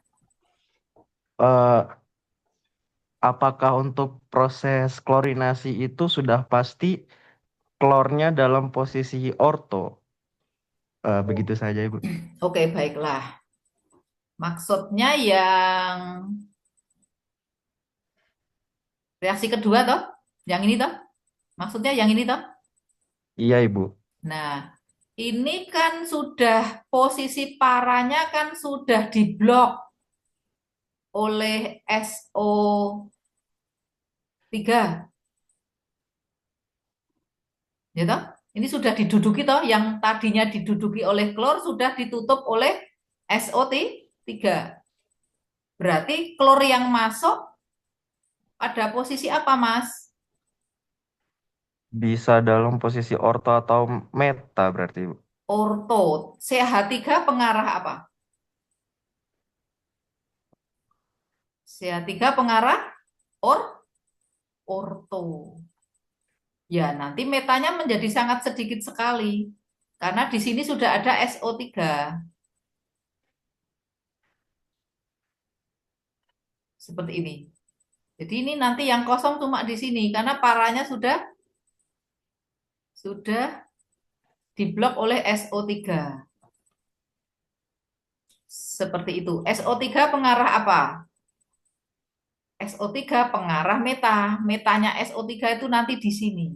eh, apakah untuk proses klorinasi itu sudah pasti klornya dalam posisi orto? Begitu saja, Ibu. oke, baiklah. Maksudnya yang reaksi kedua toh? Yang ini toh? Maksudnya yang ini toh? Iya, Ibu. Nah, ini kan sudah posisi paranya kan sudah diblok oleh SO3. Ya toh? Ini sudah diduduki toh, yang tadinya diduduki oleh klor sudah ditutup oleh SO3. Berarti klor yang masuk pada posisi apa, Mas? Bisa dalam posisi orto atau meta berarti, Ibu. Orto. CH3 pengarah apa? CH3 pengarah or orto. Ya, nanti metanya menjadi sangat sedikit sekali. Karena di sini sudah ada SO3. Seperti ini. Jadi ini nanti yang kosong cuma di sini. Karena paranya sudah diblok oleh SO3. Seperti itu. SO3 pengarah apa? SO3 pengarah meta. Metanya SO3 itu nanti di sini.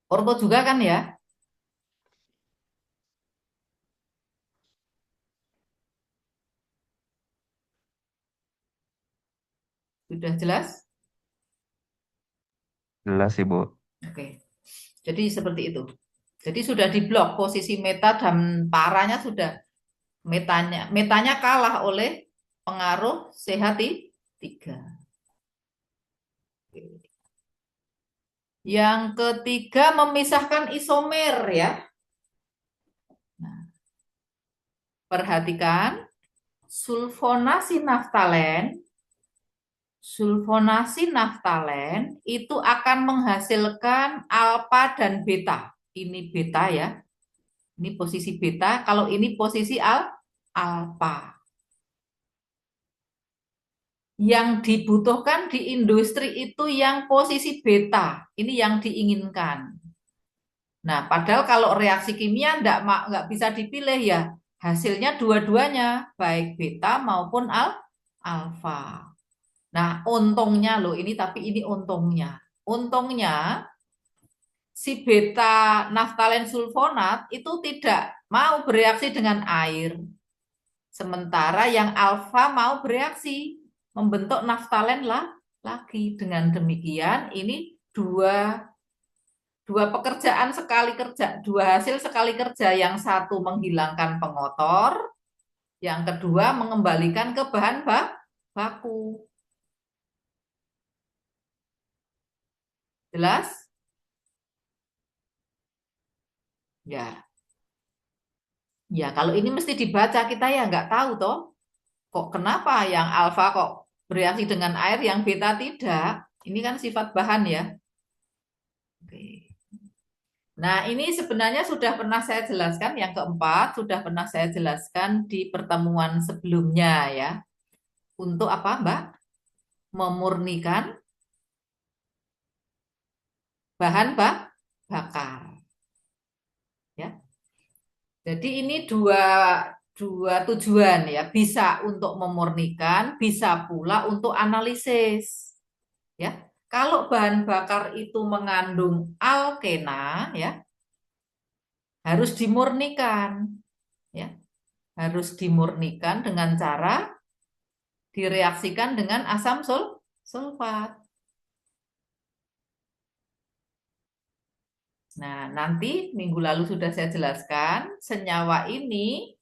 Orto juga kan ya? Sudah jelas? Jelas, Ibu. Oke. Jadi seperti itu. Jadi sudah diblok posisi meta dan paranya sudah metanya kalah oleh pengaruh CH3. Yang ketiga memisahkan isomer ya. Nah, perhatikan sulfonasi naftalen itu akan menghasilkan alfa dan beta. Ini beta ya. Ini posisi beta, kalau ini posisi alfa. Yang dibutuhkan di industri itu yang posisi beta. Ini yang diinginkan. Nah, padahal kalau reaksi kimia nggak bisa dipilih ya. Hasilnya dua-duanya, baik beta maupun alfa. Nah, untungnya loh ini, tapi ini untungnya. Untungnya si beta naftalen sulfonat itu tidak mau bereaksi dengan air. Sementara yang alfa mau bereaksi membentuk naftalen lagi. Dengan demikian ini dua dua pekerjaan sekali kerja, dua hasil sekali kerja. Yang satu menghilangkan pengotor, yang kedua mengembalikan ke bahan baku. Jelas? Ya. Ya, kalau ini mesti dibaca, kita ya nggak tahu toh. Kok kenapa yang alfa kok bereaksi dengan air, yang beta tidak? Ini kan sifat bahan ya. Nah, ini sebenarnya sudah pernah saya jelaskan, yang keempat sudah pernah saya jelaskan di pertemuan sebelumnya ya. Untuk apa, Mbak? Memurnikan bahan bakar. Ya. Jadi ini dua tujuan ya, bisa untuk memurnikan, bisa pula untuk analisis. Ya, kalau bahan bakar itu mengandung alkena, ya harus dimurnikan, ya harus dimurnikan dengan cara direaksikan dengan asam sulfat. Nah, nanti minggu lalu sudah saya jelaskan, senyawa ini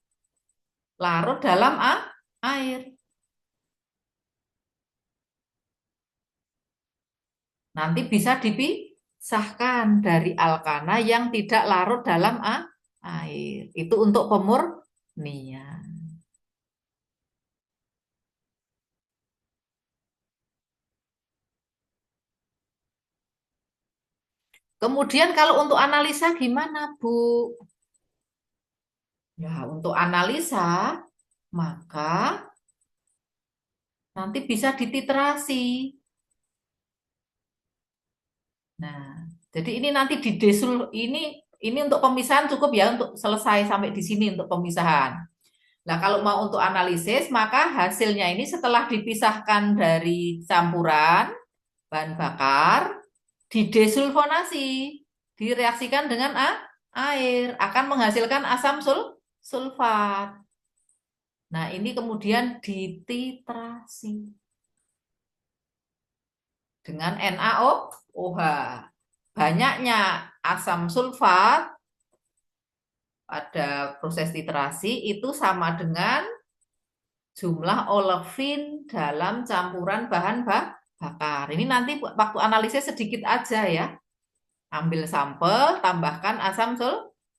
larut dalam air. Nanti bisa dipisahkan dari alkana yang tidak larut dalam air. Itu untuk pemurnian. Kemudian kalau untuk analisa gimana, Bu? Ya, untuk analisa maka nanti bisa dititrasi. Nah, jadi ini nanti di desul ini untuk pemisahan cukup ya untuk selesai sampai di sini untuk pemisahan. Nah, kalau mau untuk analisis maka hasilnya ini setelah dipisahkan dari campuran bahan bakar didesulfonasi, direaksikan dengan air akan menghasilkan asam sulfat. Nah, ini kemudian dititrasi dengan NaOH. Banyaknya asam sulfat pada proses titrasi itu sama dengan jumlah olefin dalam campuran bahan bakar. Ini nanti waktu analisis sedikit aja ya. Ambil sampel, tambahkan asam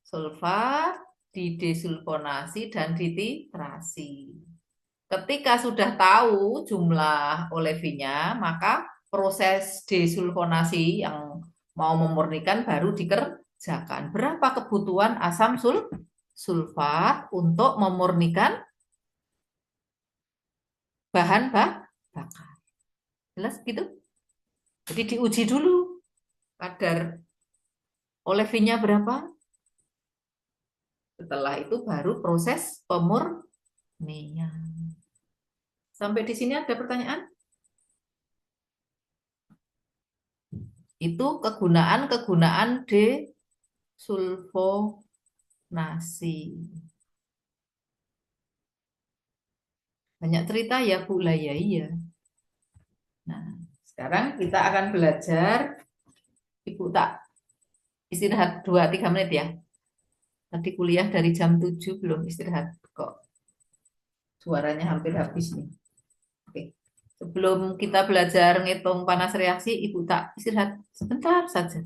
sulfat, didesulfonasi dan dititrasi. Ketika sudah tahu jumlah olevinnya, maka proses desulfonasi yang mau memurnikan baru dikerjakan. Berapa kebutuhan asam sulfat untuk memurnikan bahan bakar? Jelas gitu? Jadi diuji dulu kadar olevinnya berapa. Setelah itu baru proses pemurnian. Sampai di sini ada pertanyaan? Itu kegunaan desulfonasi. Banyak cerita ya Bu lah ya iya. Nah, sekarang kita akan belajar. Ibu tak istirahat 2-3 menit ya. Tadi kuliah dari jam 7 belum istirahat kok. Suaranya hampir habis nih. Oke. Sebelum kita belajar ngitung panas reaksi, Ibu tak istirahat sebentar saja.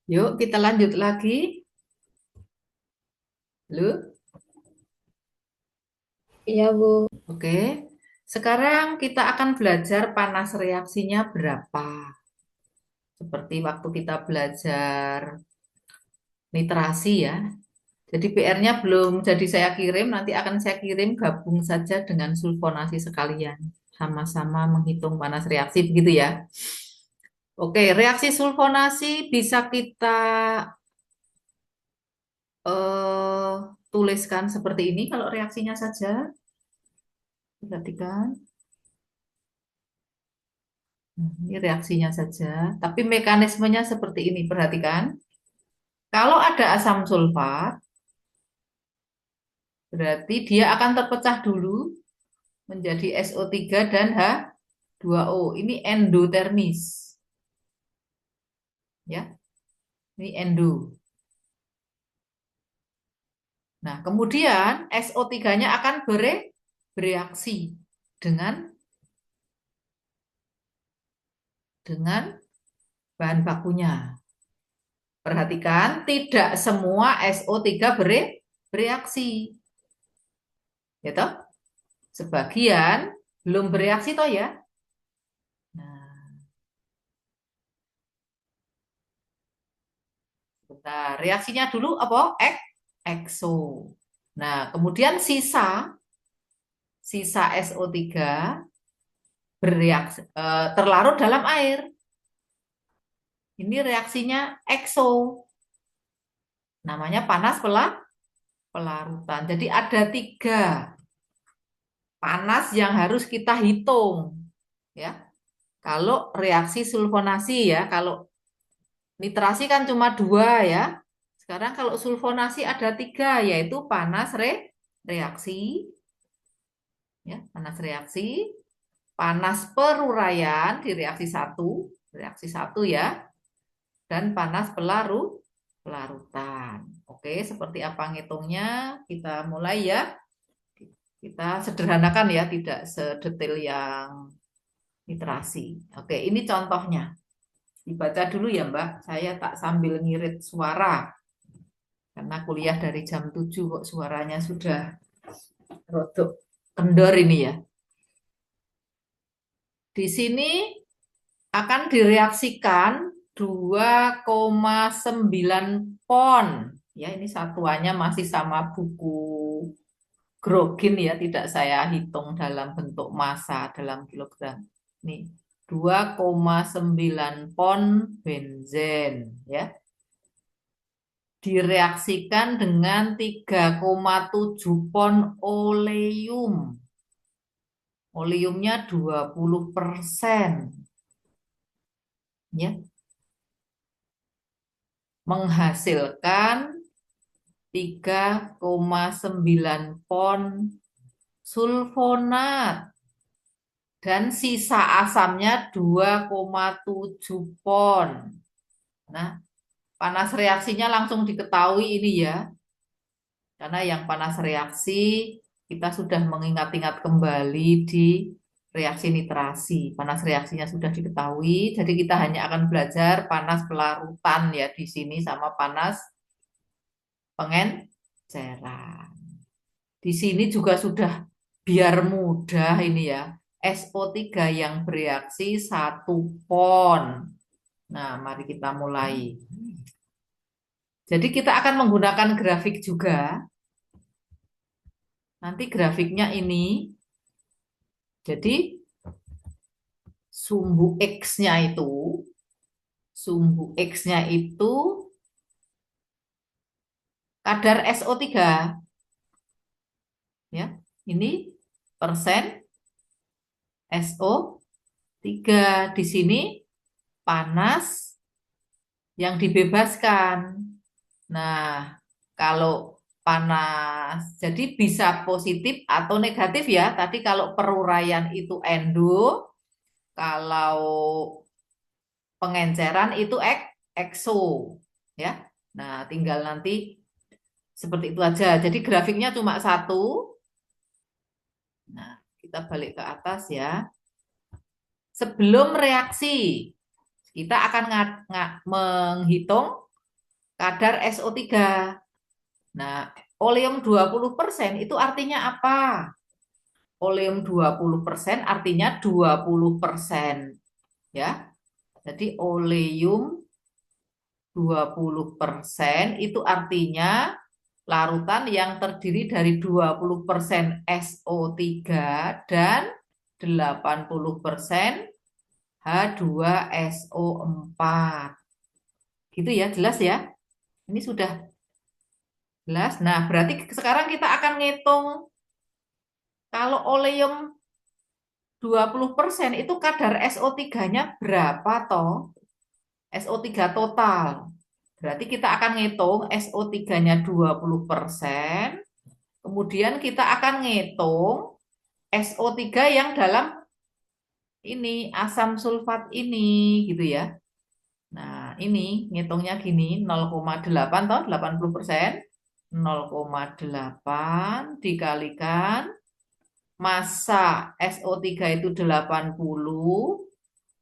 Yuk, kita lanjut lagi. Lu, Iya, Bu. oke. Sekarang kita akan belajar panas reaksinya berapa. Seperti waktu kita belajar nitrasi ya. Jadi PR-nya belum jadi saya kirim, nanti akan saya kirim gabung saja dengan sulfonasi sekalian. Sama-sama menghitung panas reaksi, begitu ya. Oke, reaksi sulfonasi bisa kita eh, tuliskan seperti ini kalau reaksinya saja. Perhatikan. Nah, ini reaksinya saja, tapi mekanismenya seperti ini. Perhatikan. Kalau ada asam sulfat, berarti dia akan terpecah dulu menjadi SO3 dan H2O. Ini endotermis. Ya, ini endo. Nah, kemudian SO3-nya akan bereaksi dengan bahan bakunya. Perhatikan, tidak semua SO3 bereaksi. Ya toh? Sebagian belum bereaksi toh ya. Nah, bentar. Reaksinya dulu apa? Ekso. Nah, kemudian sisa SO3 bereaksi terlarut dalam air. Ini reaksinya ekso. Namanya panas pelarutan. Jadi ada 3 panas yang harus kita hitung. Ya, kalau reaksi sulfonasi ya, kalau nitrasi kan cuma 2 ya. Sekarang kalau sulfonasi ada 3, yaitu panas reaksi, ya, panas reaksi, panas peruraian di reaksi satu ya, dan panas pelarutan. Oke, seperti apa ngitungnya? Kita mulai ya. Kita sederhanakan ya, tidak sedetail yang nitrasi. Oke, ini contohnya. Dibaca dulu ya, Mbak. Saya tak sambil ngirit suara. Karena kuliah dari jam 7 kok suaranya sudah rodok kendor ini ya. Di sini akan direaksikan 2,9 pon. Ya, ini satuannya masih sama buku Grogin ya, tidak saya hitung dalam bentuk massa dalam kilogram. Nih, 2,9 pon benzen ya. Direaksikan dengan 3,7 pon oleum. Oleumnya 20%. Ya. Menghasilkan 3,9 pon sulfonat. Dan sisa asamnya 2,7 pon. Nah, panas reaksinya langsung diketahui ini ya. Karena yang panas reaksi kita sudah mengingat-ingat kembali di reaksi nitrasi. Panas reaksinya sudah diketahui, jadi kita hanya akan belajar panas pelarutan ya di sini sama panas pengenceran. Di sini juga sudah biar mudah ini ya. SO3 yang bereaksi 1 pon. Nah, mari kita mulai. Jadi kita akan menggunakan grafik juga. Nanti grafiknya ini, jadi sumbu X-nya itu kadar SO3. Ya, ini persen SO3. Di sini panas yang dibebaskan. Nah, kalau panas, jadi bisa positif atau negatif ya. Tadi kalau peruraian itu endo, kalau pengenceran itu ekso, ya. Nah, tinggal nanti seperti itu aja. Jadi grafiknya cuma 1. Nah, kita balik ke atas ya. Sebelum reaksi, kita akan menghitung kadar SO3. Nah, oleum 20% itu artinya apa? Oleum 20% artinya 20%. Ya. Jadi oleum 20% itu artinya larutan yang terdiri dari 20% SO3 dan 80% H2SO4. Gitu ya, jelas ya? Ini sudah jelas. Nah, berarti sekarang kita akan ngitung kalau oleum 20% itu kadar SO3-nya berapa toh? SO3 total. Berarti kita akan ngitung SO3-nya 20%. Kemudian kita akan ngitung SO3 yang dalam ini asam sulfat ini gitu ya. Nah, ini ngitungnya gini 0,8 toh 80%. 0,8 dikalikan massa SO3 itu 80,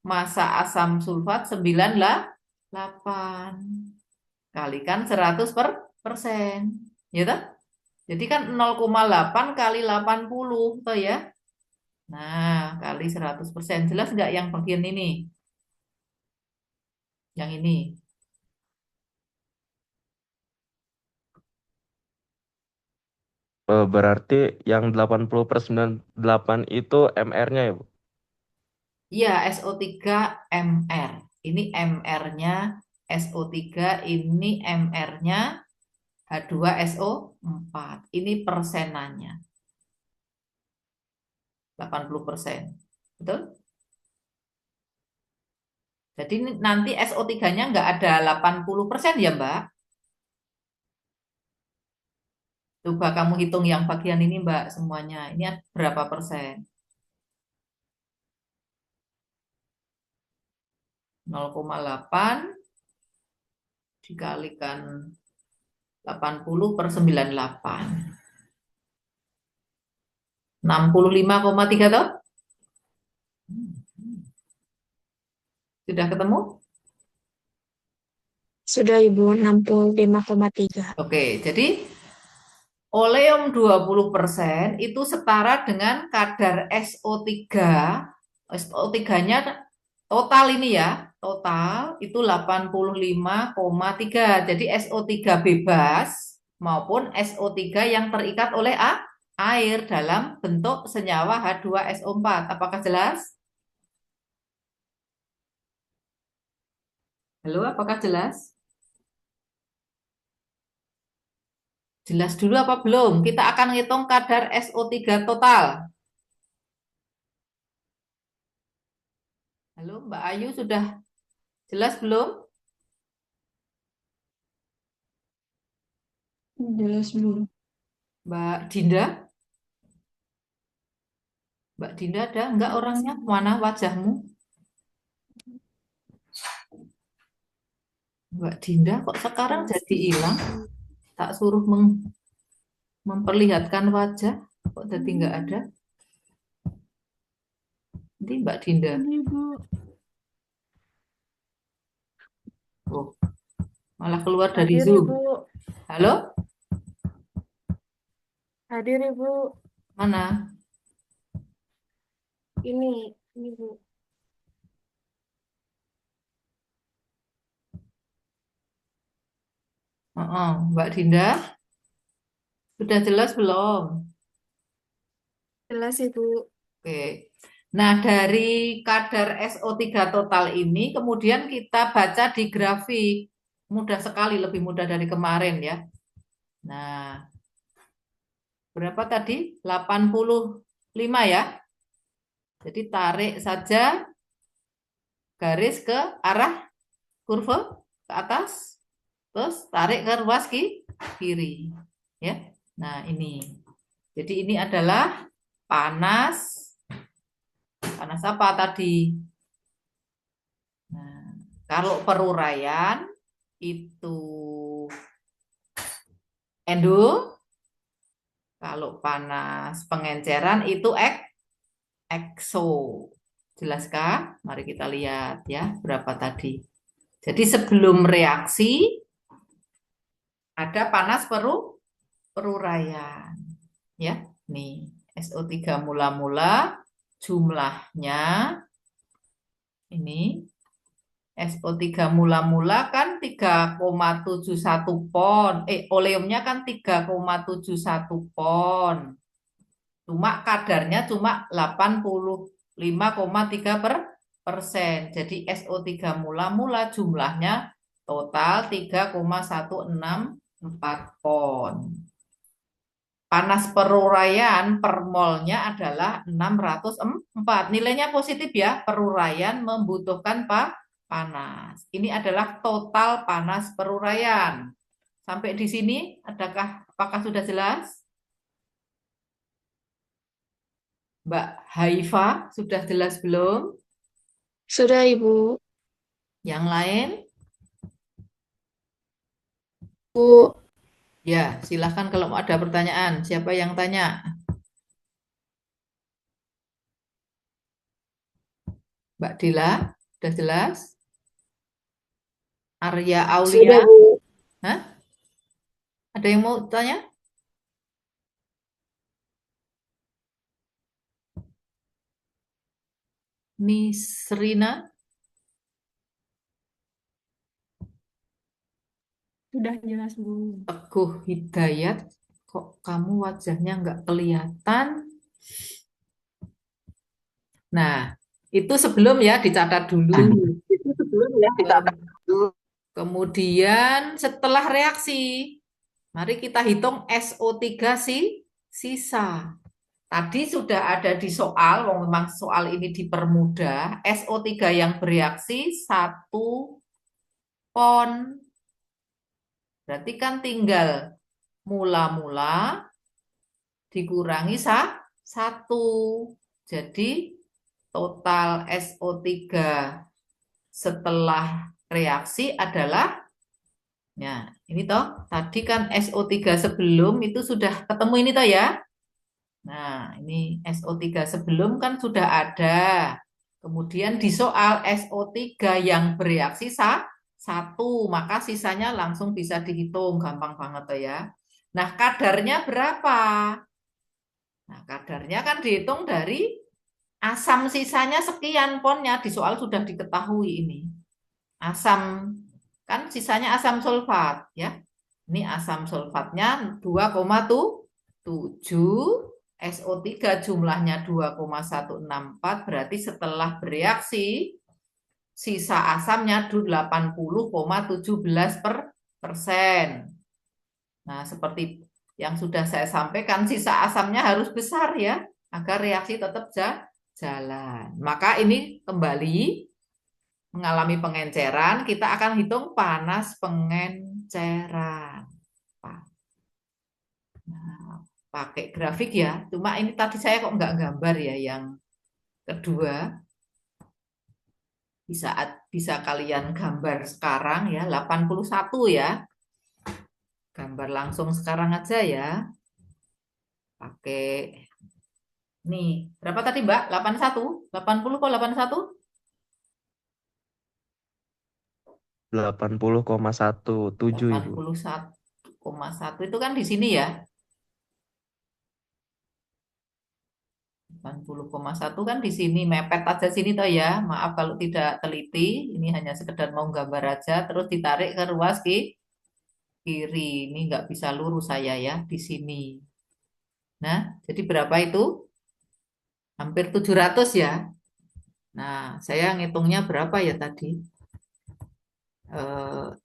massa asam sulfat 98 kalikan 100%. Ya toh? Jadi kan 0,8 kali 80 toh ya. Nah, kali 100%. Jelas nggak yang bagian ini? Yang ini. Berarti yang 80/98 itu MR-nya ya, Bu? Iya, SO3 MR. Ini MR-nya SO3, ini MR-nya H2SO4. Ini persenannya. 80%. Betul? Jadi nanti SO3-nya nggak ada 80% ya, Mbak? Coba kamu hitung yang bagian ini, Mbak, semuanya. Ini berapa persen? 0,8 dikalikan 80/98. 65,3 toh? Sudah ketemu? Sudah Ibu, 65,3. Oke, jadi oleum 20% itu setara dengan kadar SO3. SO3-nya total ini ya, total itu 85,3. Jadi SO3 bebas maupun SO3 yang terikat oleh air dalam bentuk senyawa H2SO4. Apakah jelas? Halo, apakah jelas? Jelas dulu apa belum? Kita akan ngitung kadar SO3 total. Halo, Mbak Ayu sudah jelas belum? Jelas belum? Mbak Dinda? Mbak Dinda ada enggak orangnya? Mana wajahmu? Mbak Dinda kok sekarang jadi hilang? Tak suruh memperlihatkan wajah, kok jadi enggak ada? Nanti Mbak Dinda. Oh, malah keluar dari Hadir Zoom. Ibu. Halo? Hadir Ibu. Mana? Ini Ibu. Mbak Dinda, sudah jelas belum? Jelas Ibu. Oke. Nah, dari kadar SO3 total ini kemudian kita baca di grafik. Mudah sekali, lebih mudah dari kemarin ya. Nah, berapa tadi? 85 ya. Jadi tarik saja garis ke arah kurva ke atas. Terus tarik ke ruas kiri. Ya. Nah, ini. Jadi ini adalah panas. Panas apa tadi? Nah, kalau peruraian itu endo, kalau panas pengenceran itu ekso. Jelaskah? Mari kita lihat ya berapa tadi. Jadi sebelum reaksi ada panas peruraian. Ya, nih SO3 mula-mula jumlahnya ini SO3 mula-mula kan 3,71 pon. Oleumnya kan 3,71 pon. Cuma kadarnya cuma 85,3%. Jadi SO3 mula-mula jumlahnya total 3,164 pon. Panas peruraian per molnya adalah 604. Nilainya positif ya, peruraian membutuhkan panas. Ini adalah total panas peruraian. Sampai di sini, apakah sudah jelas? Mbak Haifa, sudah jelas belum? Sudah, Ibu. Yang lain? Bu, Ya, silahkan kalau mau ada pertanyaan. Siapa yang tanya? Mbak Dila, sudah jelas? Arya Aulia, sudah, Bu. hah? Ada yang mau tanya? Nisrina, Sudah jelas, Bu. Teguh Hidayat, kok kamu wajahnya nggak kelihatan? Nah, itu sebelum ya dicatat dulu. Itu sebelum ya dicatat dulu. Kemudian setelah reaksi, mari kita hitung SO3 sisa. Tadi sudah ada di soal, memang soal ini dipermudah. SO3 yang bereaksi 1 pon. Berarti kan tinggal mula-mula dikurangi 1. Jadi total SO3 setelah reaksi adalah, ya ini toh, tadi kan SO3 sebelum itu sudah ketemu ini toh ya. Nah, ini SO3 sebelum kan sudah ada. Kemudian di soal SO3 yang bereaksi 1, maka sisanya langsung bisa dihitung. Gampang banget toh ya. Nah, kadarnya berapa? Nah, kadarnya kan dihitung dari asam sisanya sekian ponnya. Di soal sudah diketahui ini. Asam, kan sisanya asam sulfat ya. Ini asam sulfatnya 2,7, SO3 jumlahnya 2,164, berarti setelah bereaksi sisa asamnya 80,17%. Nah, seperti yang sudah saya sampaikan, sisa asamnya harus besar ya, agar reaksi tetap jalan. Maka ini kembali mengalami pengenceran, kita akan hitung panas pengenceran. Nah, pakai grafik ya, cuma ini tadi saya kok nggak gambar ya yang kedua. Bisa kalian gambar sekarang ya, 81 ya. Gambar langsung sekarang aja ya. Pakai nih, berapa tadi Mbak? 81? 80 kok 81? 80,17 Ibu. 81,1 itu kan di sini ya. 80,1 kan di sini, mepet aja sini toh ya. Maaf kalau tidak teliti, ini hanya sekedar mau gambar aja, terus ditarik ke ruas kiri. Ini nggak bisa lurus saya ya di sini. Nah, jadi berapa itu? Hampir 700 ya. Nah, saya ngitungnya berapa ya tadi?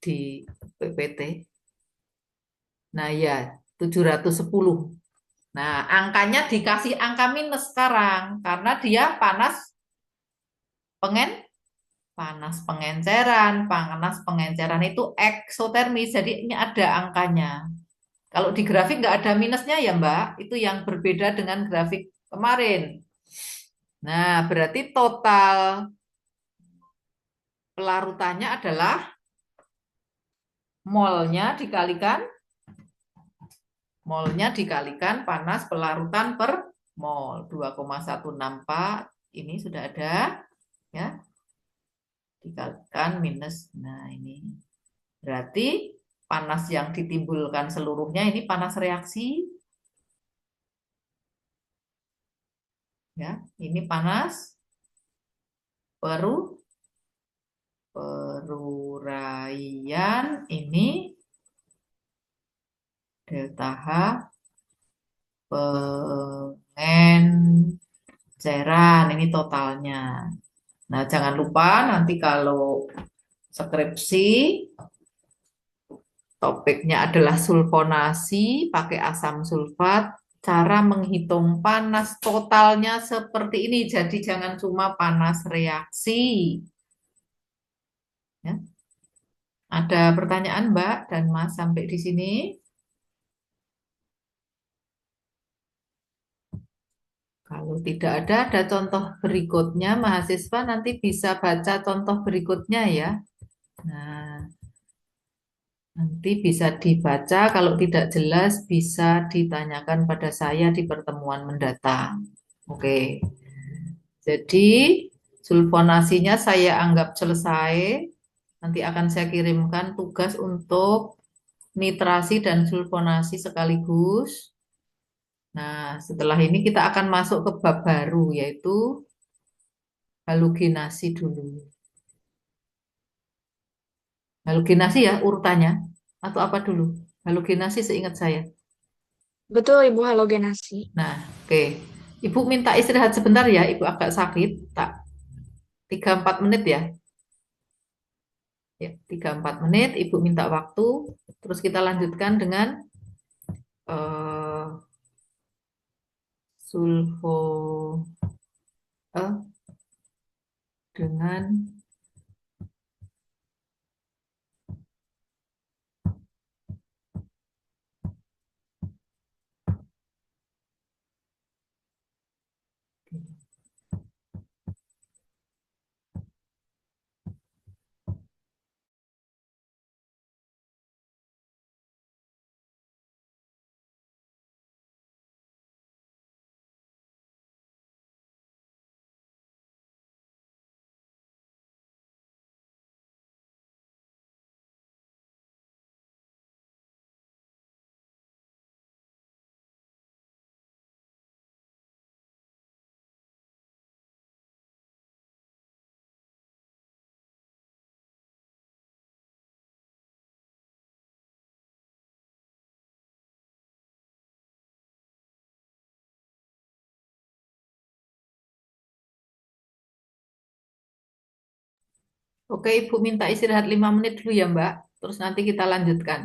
Di PPT. Nah, ya 710. Nah, angkanya dikasih angka minus sekarang karena dia panas pengenceran. Panas pengenceran itu eksotermis, jadi ini ada angkanya. Kalau di grafik nggak ada minusnya ya Mbak, itu yang berbeda dengan grafik kemarin. Nah, berarti total pelarutannya adalah molnya dikalikan panas pelarutan per mol 2,164. Ini sudah ada ya, dikalikan minus. Nah, ini berarti panas yang ditimbulkan seluruhnya ini panas reaksi, ya. Ini panas peru peruraian, ini delta H pengenceran, ini totalnya. Nah, jangan lupa nanti kalau skripsi topiknya adalah sulfonasi pakai asam sulfat. Cara menghitung panas totalnya seperti ini. Jadi jangan cuma panas reaksi. Ya. Ada pertanyaan Mbak dan Mas sampai di sini? Kalau tidak ada contoh berikutnya. Mahasiswa nanti bisa baca contoh berikutnya ya. Nah, nanti bisa dibaca. Kalau tidak jelas bisa ditanyakan pada saya di pertemuan mendatang. Oke. Jadi sulfonasinya saya anggap selesai. Nanti akan saya kirimkan tugas untuk nitrasi dan sulfonasi sekaligus. Nah, setelah ini kita akan masuk ke bab baru, yaitu halogenasi dulu. Halogenasi ya urutannya, atau apa dulu? Halogenasi seingat saya. Betul, Ibu, halogenasi. Nah, oke. Ibu minta istirahat sebentar ya, Ibu agak sakit. Tak 3-4 menit ya. Ya, 3-4 menit, Ibu minta waktu. Terus kita lanjutkan dengan eh, sulfo eh, dengan Oke, Ibu minta istirahat 5 menit dulu ya, Mbak. Terus nanti kita lanjutkan.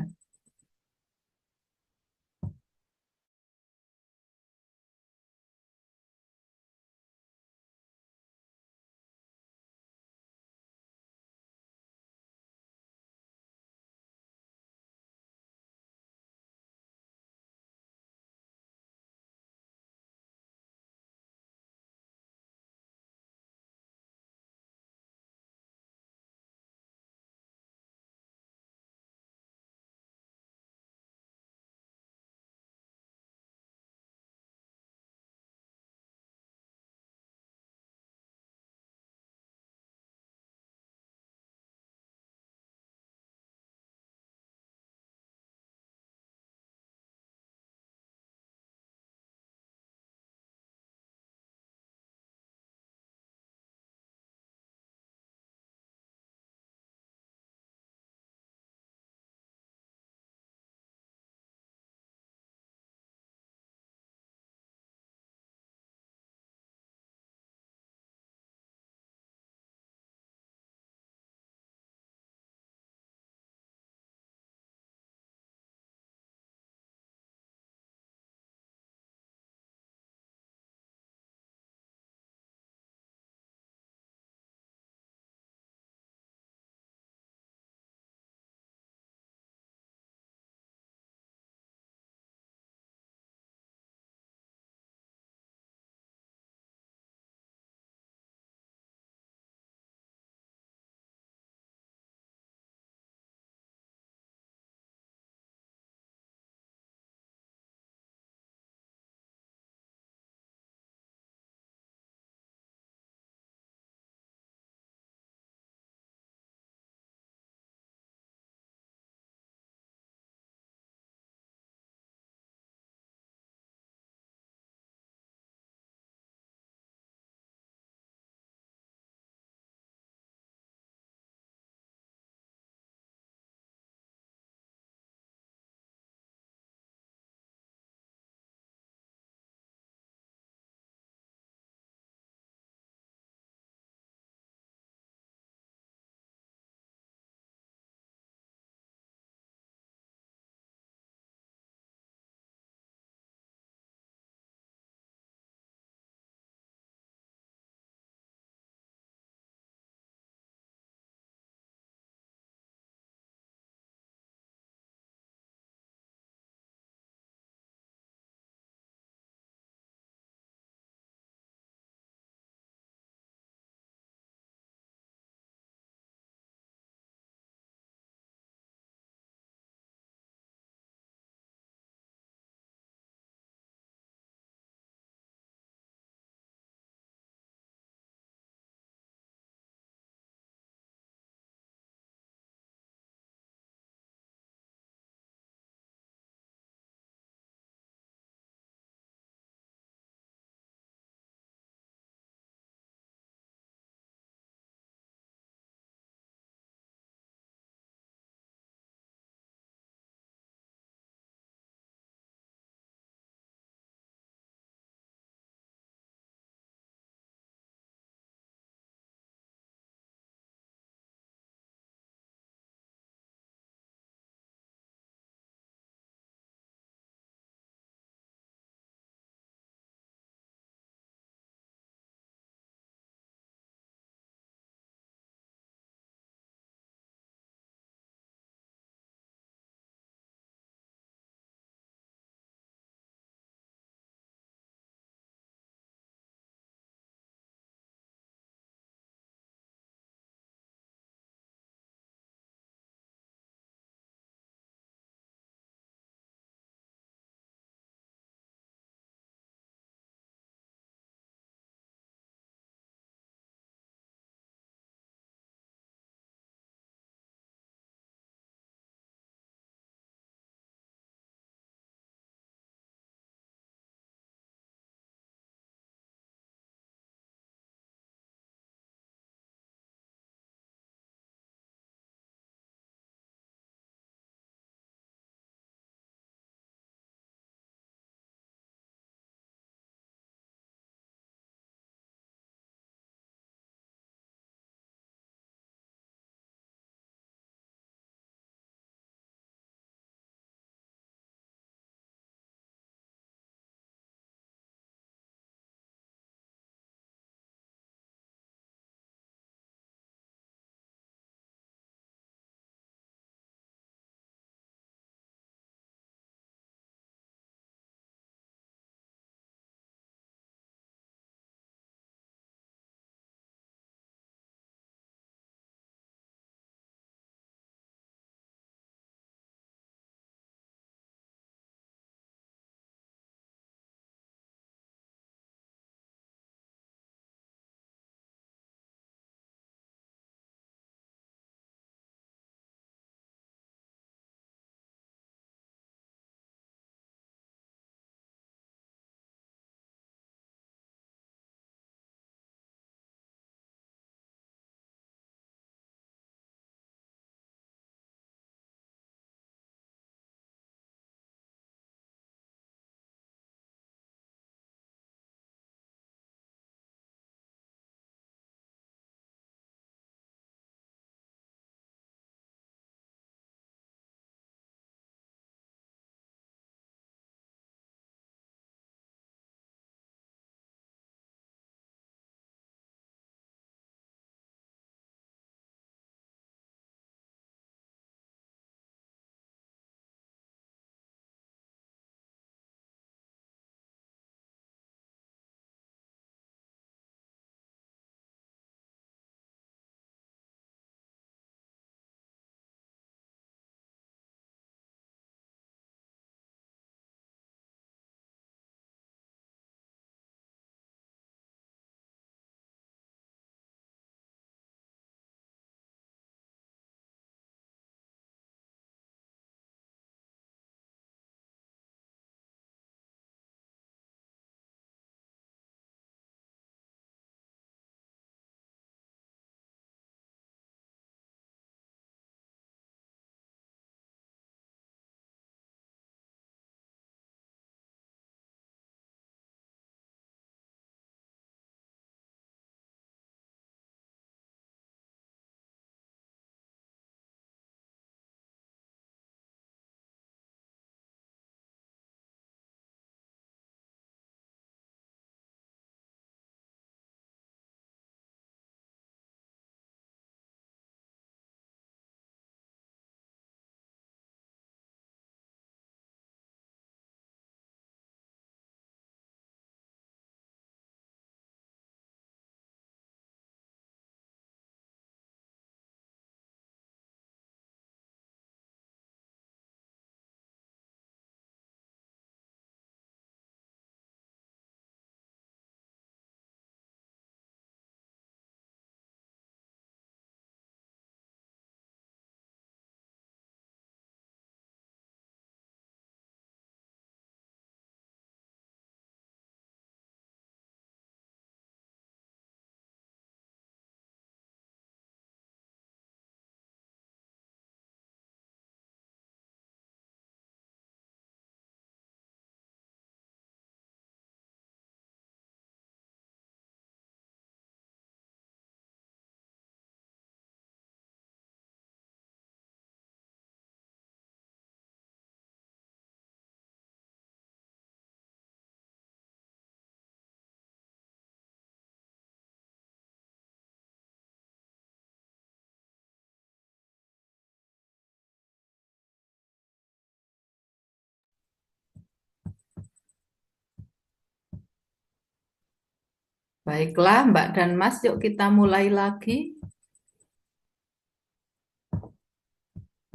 baiklah Mbak dan Mas, yuk kita mulai lagi.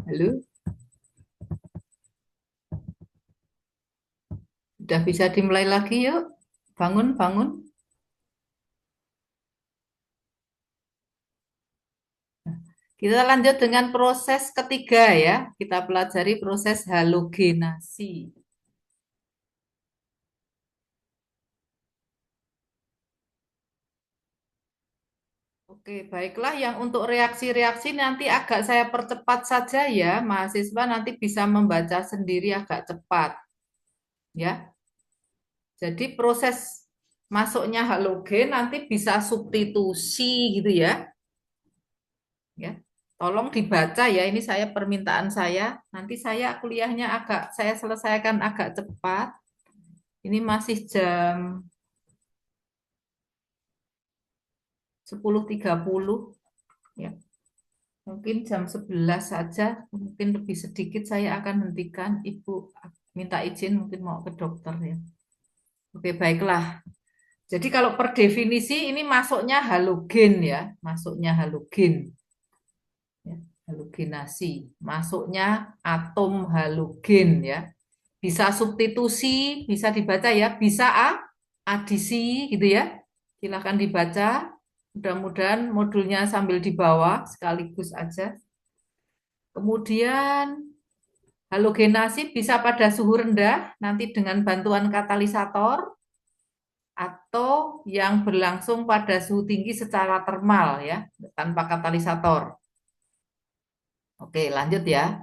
Halo, sudah bisa dimulai lagi yuk. Bangun, bangun. Kita lanjut dengan proses ketiga ya. Kita pelajari proses halogenasi. Oke, baiklah yang untuk reaksi-reaksi nanti agak saya percepat saja ya. Mahasiswa nanti bisa membaca sendiri agak cepat ya. Jadi proses masuknya halogen nanti bisa substitusi gitu ya. Ya. Tolong dibaca ya, ini saya permintaan saya. Nanti saya kuliahnya saya selesaikan agak cepat. Ini masih jam 10.30 ya. Mungkin jam 11 saja, mungkin lebih sedikit saya akan hentikan. Ibu minta izin mungkin mau ke dokter ya. Oke, baiklah. Jadi kalau per definisi ini masuknya halogen ya, masuknya halogen. Ya, halogenasi, masuknya atom halogen ya. Bisa substitusi, bisa dibaca ya, bisa adisi gitu ya. Silahkan dibaca. Mudah-mudahan modulnya sambil di bawah sekaligus aja. Kemudian halogenasi bisa pada suhu rendah nanti dengan bantuan katalisator atau yang berlangsung pada suhu tinggi secara termal ya, tanpa katalisator. Oke, lanjut ya.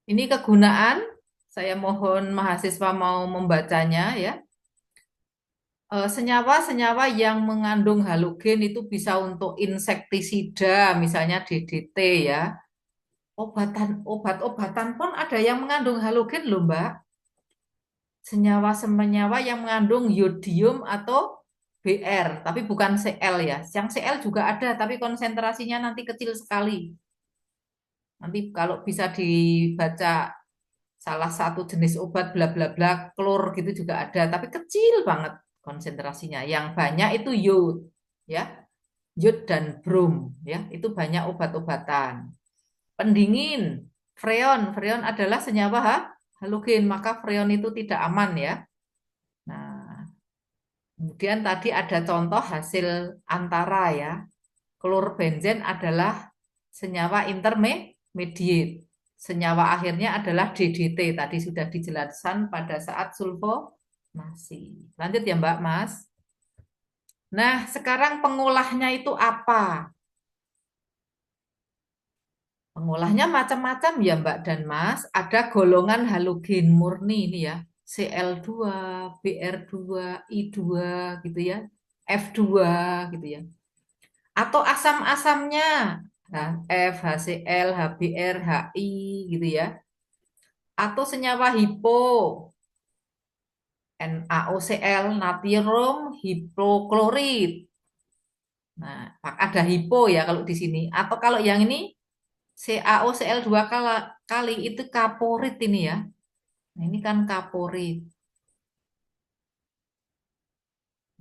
Ini kegunaan, saya mohon mahasiswa mau membacanya ya. Senyawa-senyawa yang mengandung halogen itu bisa untuk insektisida, misalnya DDT ya. Obat-obatan pun ada yang mengandung halogen loh, Mbak. Senyawa-senyawa yang mengandung yodium atau Br, tapi bukan Cl ya. Yang Cl juga ada, tapi konsentrasinya nanti kecil sekali. Nanti kalau bisa dibaca salah satu jenis obat bla bla bla klor gitu juga ada, tapi kecil banget konsentrasinya. Yang banyak itu yod, ya, yod dan brom, ya, itu banyak obat-obatan. Pendingin, freon adalah senyawa halogen, maka freon itu tidak aman ya. Nah, kemudian tadi ada contoh hasil antara ya. Klorbenzen adalah senyawa intermediate. Senyawa akhirnya adalah DDT. Tadi sudah dijelaskan pada saat sulfonasi. Lanjut ya Mbak Mas. Nah, sekarang pengolahnya itu apa? Pengolahnya macam-macam ya Mbak dan Mas. Ada golongan halogen murni ini ya. Cl2, Br2, I2 gitu ya. F2 gitu ya. Atau asam-asamnya. Nah, F, HCl, HBr, HI gitu ya. Atau senyawa hipo, NaOCl, natrium hipoklorid. Nah, ada hipo ya kalau di sini. Atau kalau yang ini CaOCl 2 kali itu kaporit ini ya. Nah, ini kan kaporit.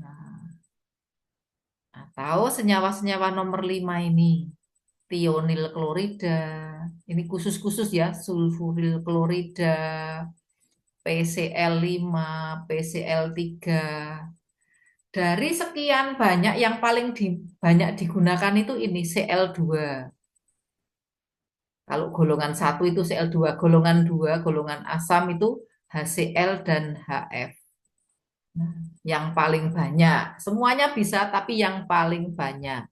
Nah, atau senyawa-senyawa nomor 5 ini. Tionil klorida. Ini khusus-khusus ya, sulfuril klorida, PCl5, PCl3. Dari sekian banyak yang paling banyak digunakan itu ini Cl2. Kalau golongan 1 itu Cl2, golongan 2, golongan asam itu HCl dan HF. Nah, yang paling banyak. Semuanya bisa, tapi yang paling banyak.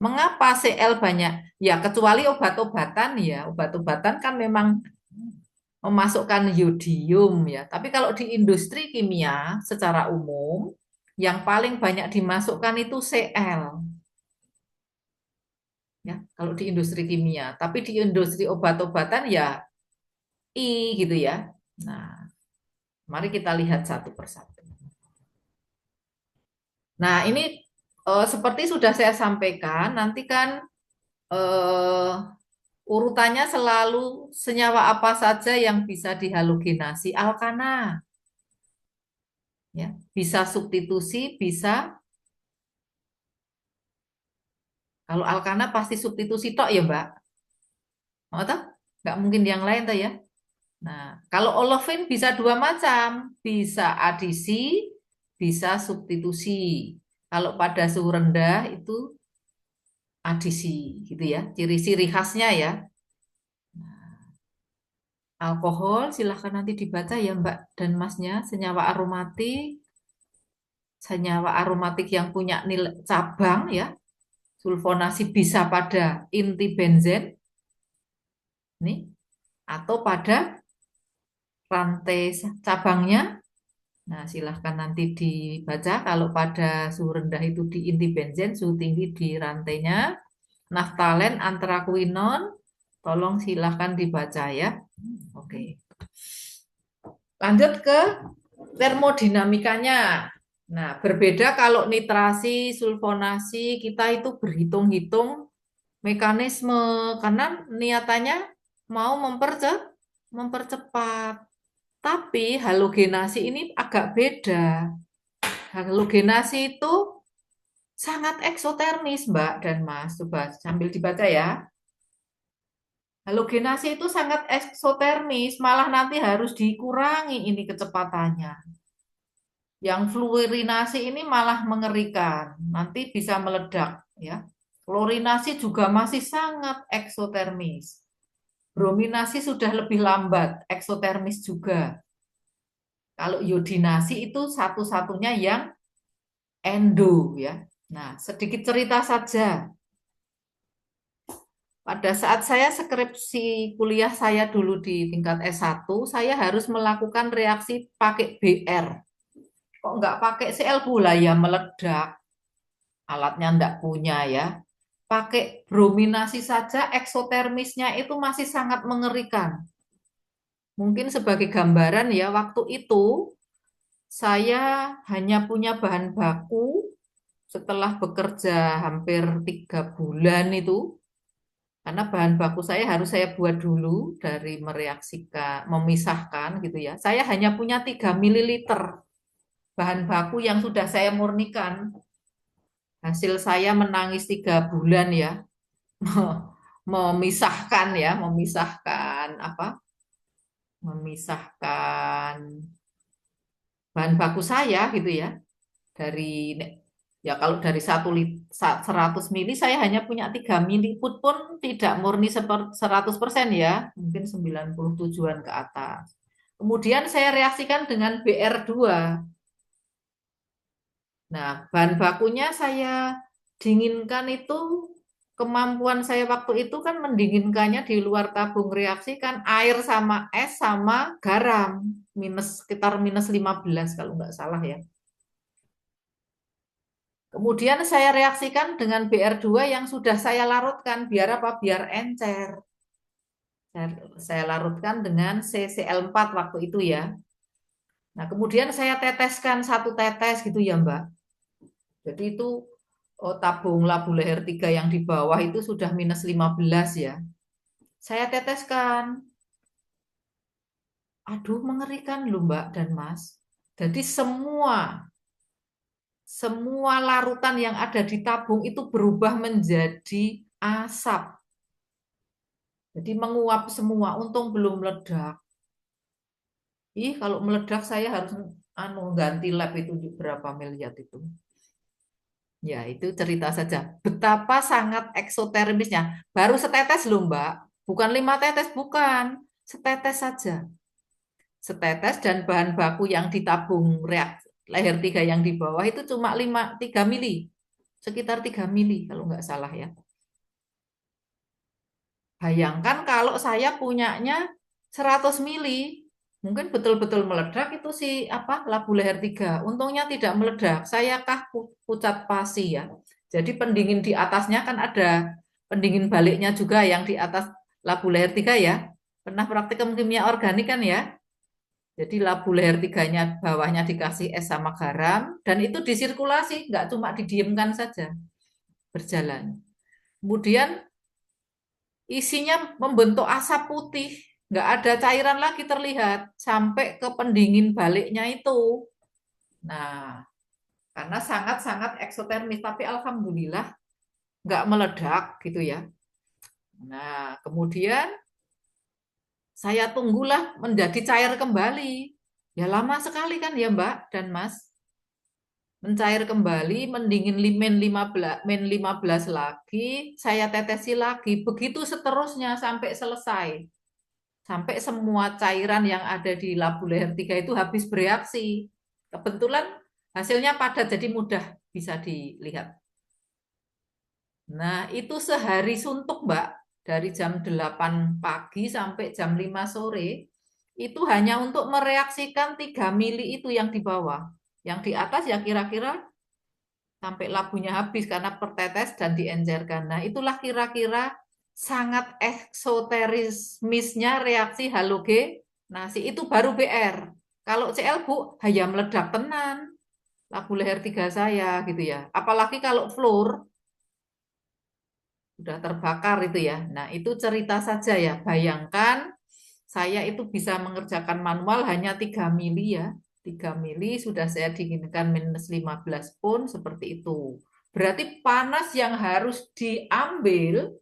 Mengapa Cl banyak? Ya, kecuali obat-obatan ya. Obat-obatan kan memang memasukkan yodium ya. Tapi kalau di industri kimia secara umum, yang paling banyak dimasukkan itu Cl. Ya, kalau di industri kimia. Tapi di industri obat-obatan ya I gitu ya. Nah, mari kita lihat satu persatu. Nah, ini seperti sudah saya sampaikan, nanti kan urutannya selalu senyawa apa saja yang bisa dihalogenasi. Alkana. Ya, bisa substitusi, bisa Kalau alkana pasti substitusi tok ya, Mbak. Mau tahu? Nggak mungkin yang lain tuh ya. Nah, kalau olefin bisa dua macam, bisa adisi, bisa substitusi. Kalau pada suhu rendah itu adisi, gitu ya. Ciri-ciri khasnya ya. Alkohol, silahkan nanti dibaca ya Mbak dan Masnya, senyawa aromatik yang punya nilai cabang ya. Sulfonasi bisa pada inti benzen, nih, atau pada rantai cabangnya. Nah, silahkan nanti dibaca. Kalau pada suhu rendah itu di inti benzen, suhu tinggi di rantainya. Naftalen, antraquinon, tolong silahkan dibaca ya. Oke. Lanjut ke termodinamikanya. Nah, berbeda kalau nitrasi, sulfonasi, kita itu berhitung-hitung mekanisme karena niatannya mau mempercepat. Tapi halogenasi ini agak beda. Halogenasi itu sangat eksotermis, Mbak dan Mas. Coba sambil dibaca ya. Halogenasi itu sangat eksotermis, malah nanti harus dikurangi ini kecepatannya. Yang fluorinasi ini malah mengerikan, nanti bisa meledak ya. Klorinasi juga masih sangat eksotermis. Brominasi sudah lebih lambat, eksotermis juga. Kalau iodinasi itu satu-satunya yang endo ya. Nah, sedikit cerita saja. Pada saat saya skripsi kuliah saya dulu di tingkat S1, saya harus melakukan reaksi pakai BR. Kok nggak pakai Cl pula ya meledak. Alatnya nggak punya ya. Pakai brominasi saja eksotermisnya itu masih sangat mengerikan. Mungkin sebagai gambaran ya, waktu itu saya hanya punya bahan baku setelah bekerja hampir 3 bulan itu, karena bahan baku saya harus saya buat dulu dari mereaksikan, memisahkan gitu ya. Saya hanya punya 3 mililiter bahan baku yang sudah saya murnikan. Hasil saya menangis 3 bulan ya, memisahkan ya, memisahkan apa? Memisahkan bahan baku saya gitu ya. Dari ya kalau dari 100 mili saya hanya punya 3 mili pun tidak murni 100% ya, mungkin 97-an ke atas. Kemudian saya reaksikan dengan BR2. Nah, bahan bakunya saya dinginkan itu, kemampuan saya waktu itu kan mendinginkannya di luar tabung reaksi kan air sama es sama garam, sekitar minus 15 kalau nggak salah ya. Kemudian saya reaksikan dengan BR2 yang sudah saya larutkan, biar apa? Biar encer. Saya larutkan dengan CCl4 waktu itu ya. Nah, kemudian saya teteskan 1 tetes gitu ya, Mbak. Jadi itu tabung labu leher 3 yang di bawah itu sudah minus 15 ya. Saya teteskan. Aduh, mengerikan loh Mbak dan Mas. Jadi semua larutan yang ada di tabung itu berubah menjadi asap. Jadi menguap semua, untung belum meledak. Ih, kalau meledak saya harus ganti lab itu berapa miliar itu. Ya, itu cerita saja. Betapa sangat eksotermisnya. Baru setetes loh, Mbak. Bukan 5 tetes, bukan. Setetes saja. Setetes dan bahan baku yang ditabung leher 3 yang di bawah itu cuma 3 mili. Sekitar 3 mili kalau nggak salah ya. Bayangkan kalau saya punyanya 100 mili, mungkin betul-betul meledak itu si labu leher 3. Untungnya tidak meledak. Saya pucat pasi ya. Jadi pendingin di atasnya kan ada pendingin baliknya juga yang di atas labu leher 3 ya. Pernah praktikum kimia organik kan ya? Jadi labu leher 3-nya bawahnya dikasih es sama garam dan itu disirkulasi, nggak cuma didiamkan saja, berjalan. Kemudian isinya membentuk asap putih, nggak ada cairan lagi terlihat sampai ke pendingin baliknya itu. Nah, karena sangat-sangat eksotermis, tapi alhamdulillah nggak meledak gitu ya. Nah, kemudian saya tunggulah menjadi cair kembali. Ya lama sekali kan ya Mbak dan Mas. Mencair kembali, mendingin min 15 lagi, saya tetesi lagi. Begitu seterusnya sampai selesai. Sampai semua cairan yang ada di labu leher 3 itu habis bereaksi. Kebetulan hasilnya padat, jadi mudah bisa dilihat. Nah, itu sehari suntuk, Mbak. Dari jam 8 pagi sampai jam 5 sore. Itu hanya untuk mereaksikan 3 mili itu yang di bawah. Yang di atas ya kira-kira sampai labunya habis karena pertetes dan diencerkan. Nah, itulah kira-kira sangat eksoterismisnya reaksi halogenasi. Itu baru BR. Kalau CL, Bu, hanya meledak tenan. Labu leher 3 saya gitu ya. Apalagi kalau fluor sudah terbakar itu ya. Nah, itu cerita saja ya. Bayangkan saya itu bisa mengerjakan manual hanya 3 mili ya. 3 mili sudah saya dinginkan -15 pun seperti itu. Berarti panas yang harus diambil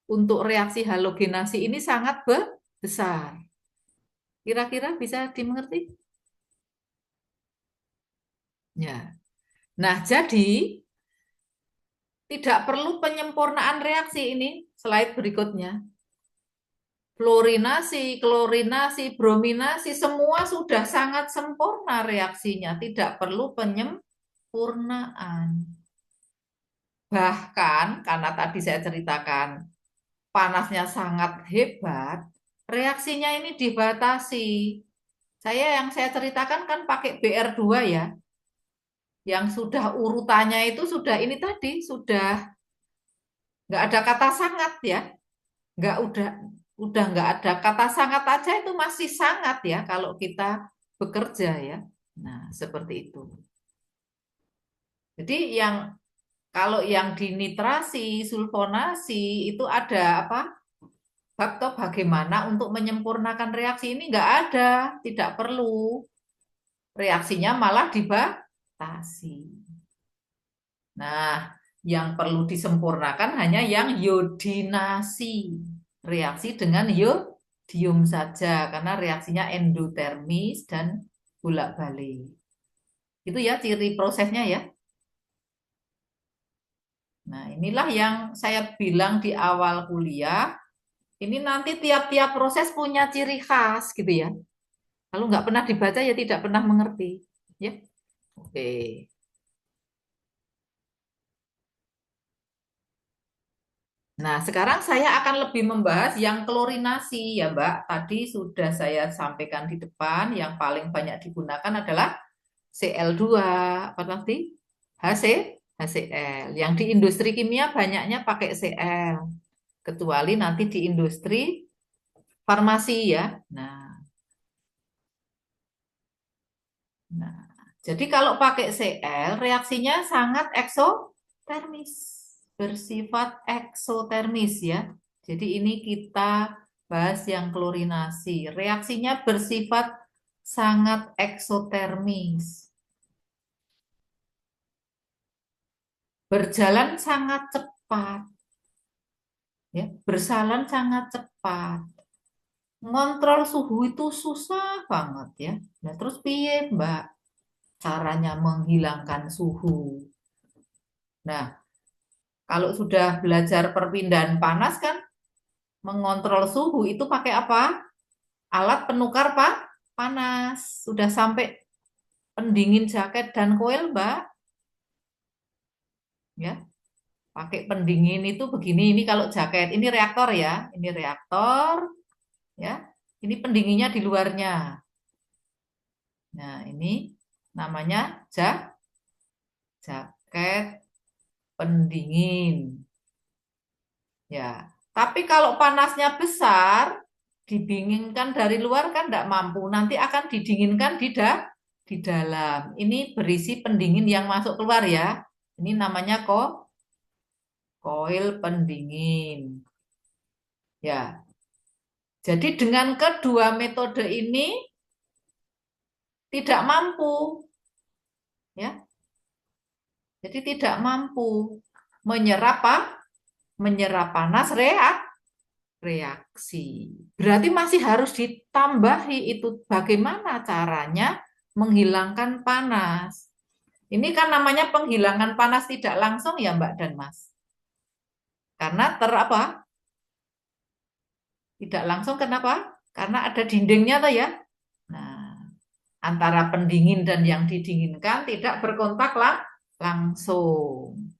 untuk reaksi halogenasi ini sangat besar. Kira-kira bisa dimengerti? Ya. Nah, jadi tidak perlu penyempurnaan reaksi ini slide berikutnya. Fluorinasi, klorinasi, brominasi, semua sudah sangat sempurna reaksinya. Tidak perlu penyempurnaan. Bahkan, karena tadi saya ceritakan, panasnya sangat hebat, reaksinya ini dibatasi. Yang saya ceritakan kan pakai BR2 ya, yang sudah urutannya itu sudah ini tadi, sudah nggak ada kata sangat ya, nggak udah nggak ada kata sangat aja itu masih sangat ya kalau kita bekerja ya. Nah, seperti itu. Jadi kalau yang dinitrasi, sulfonasi itu ada apa? Faktor bagaimana untuk menyempurnakan reaksi ini nggak ada, tidak perlu. Reaksinya malah dibatasi. Nah, yang perlu disempurnakan hanya yang yodinasi. Reaksi dengan yodium saja, karena reaksinya endotermis dan bolak-balik. Itu ya ciri prosesnya ya. Nah, inilah yang saya bilang di awal kuliah. Ini nanti tiap-tiap proses punya ciri khas gitu ya. Kalau nggak pernah dibaca ya tidak pernah mengerti. Ya, oke. Nah, sekarang saya akan lebih membahas yang klorinasi ya, Mbak. Tadi sudah saya sampaikan di depan, yang paling banyak digunakan adalah Cl2, apa tadi? HCl. Yang di industri kimia banyaknya pakai Cl, kecuali nanti di industri farmasi ya. Nah, jadi kalau pakai Cl, reaksinya sangat eksotermis, bersifat eksotermis ya. Jadi ini kita bahas yang klorinasi. Reaksinya bersifat sangat eksotermis. Berjalan sangat cepat. Ya, berjalan sangat cepat. Ngontrol suhu itu susah banget ya. Nah, terus piye, Mbak? Caranya menghilangkan suhu. Nah, kalau sudah belajar perpindahan panas kan, mengontrol suhu itu pakai apa? Alat penukar panas. Sudah sampai pendingin jaket dan koil, Mbak. Ya, pakai pendingin itu begini. Ini kalau jaket, ini reaktor ya. Ini reaktor, ya. Ini pendinginnya di luarnya. Nah, ini namanya jaket pendingin. Ya, tapi kalau panasnya besar, didinginkan dari luar kan tidak mampu. Nanti akan didinginkan di dalam. Ini berisi pendingin yang masuk keluar ya. Ini namanya koil pendingin. Ya, jadi dengan kedua metode ini tidak mampu, ya. Jadi tidak mampu. menyerap apa? Menyerap panas reaksi. Berarti masih harus ditambahi itu bagaimana caranya menghilangkan panas. Ini kan namanya penghilangan panas tidak langsung ya Mbak dan Mas. Karena apa? Tidak langsung kenapa? Karena ada dindingnya tuh ya. Nah, antara pendingin dan yang didinginkan tidak berkontak langsung.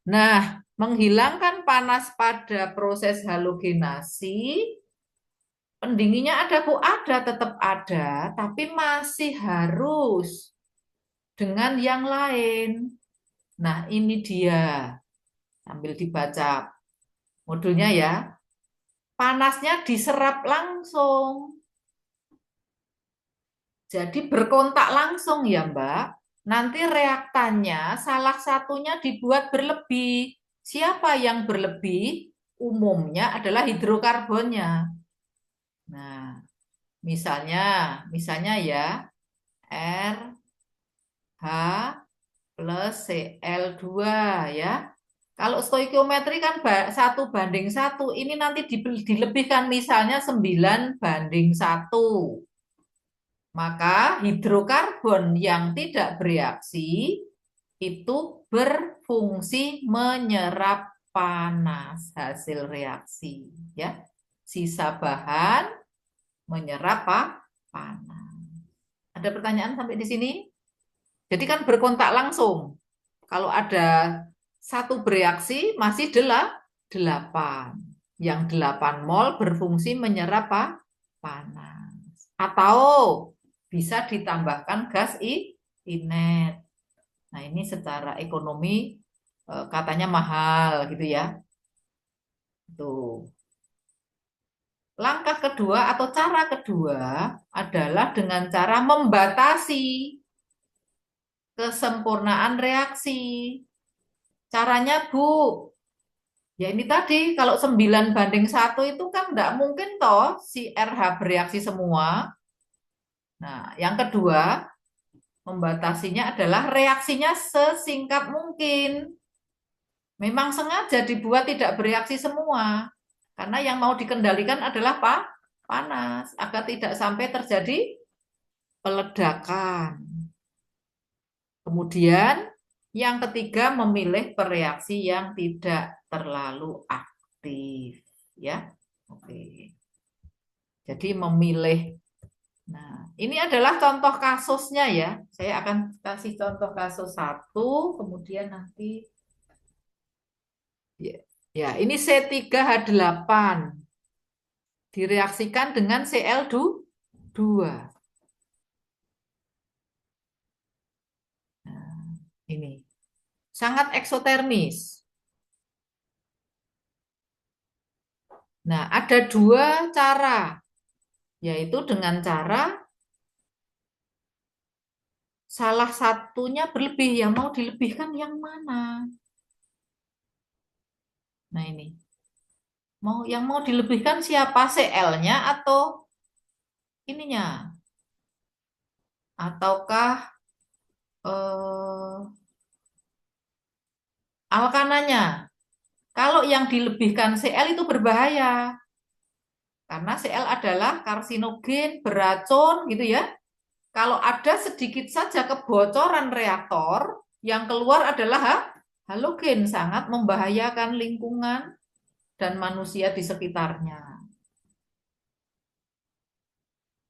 Nah, menghilangkan panas pada proses halogenasi, pendinginnya ada Bu, ada, tetap ada, tapi masih harus dengan yang lain. Nah, ini dia. Sambil dibaca modulnya ya. Panasnya diserap langsung. Jadi berkontak langsung ya Mbak. Nanti reaktannya salah satunya dibuat berlebih. Siapa yang berlebih? Umumnya adalah hidrokarbonnya. Nah, misalnya ya RH plus Cl2 ya. Kalau stoikiometri kan 1:1. Ini nanti dilebihkan misalnya 9:1. Maka hidrokarbon yang tidak bereaksi itu berfungsi menyerap panas hasil reaksi ya. Sisa bahan menyerap panas. Ada pertanyaan sampai di sini? Jadi kan berkontak langsung. Kalau ada satu bereaksi masih 8. Yang 8 mol berfungsi menyerap panas. Atau bisa ditambahkan gas inet. Nah, ini secara ekonomi katanya mahal gitu ya. Tuh. Langkah kedua atau cara kedua adalah dengan cara membatasi kesempurnaan reaksi. Caranya Bu, ya ini tadi kalau 9:1 itu kan enggak mungkin toh si RH bereaksi semua. Nah, yang kedua membatasinya adalah reaksinya sesingkat mungkin. Memang sengaja dibuat tidak bereaksi semua. Karena yang mau dikendalikan adalah panas. Agar tidak sampai terjadi peledakan. Kemudian yang ketiga memilih bereaksi yang tidak terlalu aktif. Ya, oke. Jadi memilih. Nah, ini adalah contoh kasusnya ya. Saya akan kasih contoh kasus 1, kemudian nanti ya, ini C3H8 direaksikan dengan Cl2. Nah, ini sangat eksotermis. Nah, ada 2 cara, yaitu dengan cara salah satunya berlebih. Yang mau dilebihkan yang mana? Nah, ini. Yang mau dilebihkan siapa? Cl-nya atau ininya? Ataukah alkananya? Kalau yang dilebihkan Cl itu berbahaya. Karena Cl adalah karsinogen, beracun gitu ya. Kalau ada sedikit saja kebocoran reaktor, yang keluar adalah halogen, sangat membahayakan lingkungan dan manusia di sekitarnya.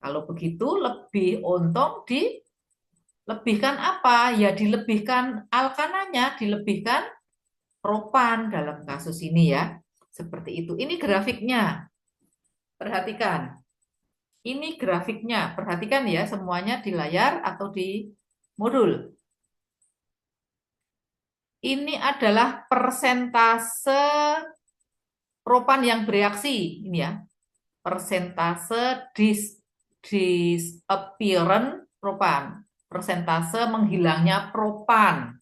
Kalau begitu lebih untung dilebihkan apa? Ya dilebihkan alkananya, dilebihkan propan dalam kasus ini ya. Seperti itu. Ini grafiknya. Perhatikan. Ini grafiknya. Perhatikan ya semuanya di layar atau di modul. Ini adalah persentase propan yang bereaksi. Ini ya. Persentase disappearance propan. Persentase menghilangnya propan.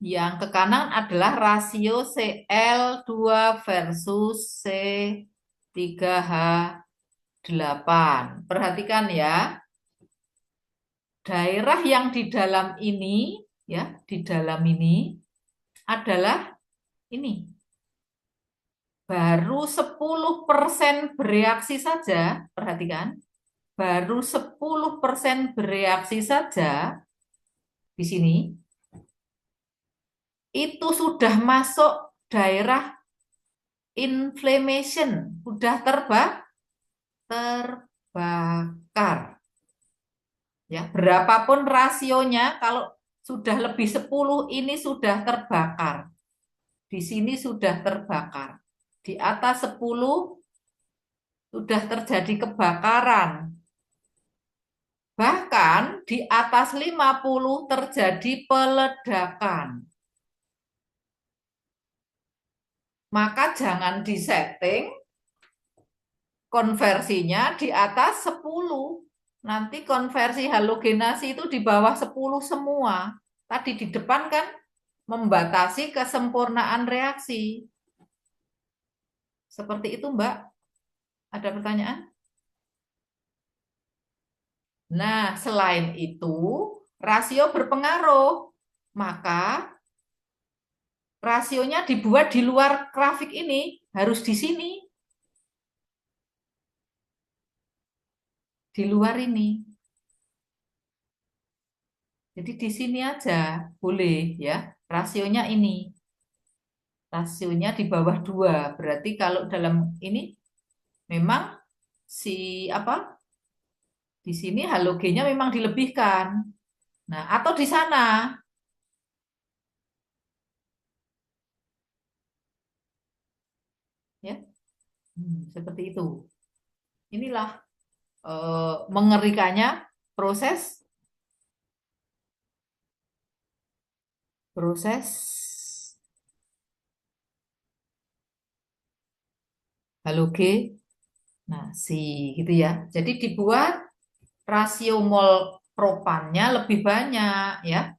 Yang ke kanan adalah rasio Cl2 versus C3H8. Perhatikan ya. Daerah yang di dalam ini ya di dalam ini adalah ini. Baru 10% bereaksi saja, perhatikan. Baru 10% bereaksi saja di sini. Itu sudah masuk daerah inflammation, sudah terbakar. Ya, berapapun rasionya, kalau sudah lebih 10 ini sudah terbakar. Di sini sudah terbakar. Di atas 10 sudah terjadi kebakaran. Bahkan di atas 50 terjadi peledakan. Maka jangan disetting konversinya di atas 10. Nanti konversi halogenasi itu di bawah 10 semua. Tadi di depan kan membatasi kesempurnaan reaksi. Seperti itu, Mbak. Ada pertanyaan? Nah, selain itu, rasio berpengaruh. Maka rasionya dibuat di luar grafik ini, harus di sini. Di luar ini. Jadi di sini aja boleh ya. Rasionya ini. Rasionya di bawah 2. Berarti kalau dalam ini memang si apa? Di sini halogennya memang dilebihkan. Nah, atau di sana. Ya. Seperti itu. Inilah mengerikannya proses halogenasi gitu ya. Jadi dibuat rasio mol propannya lebih banyak ya.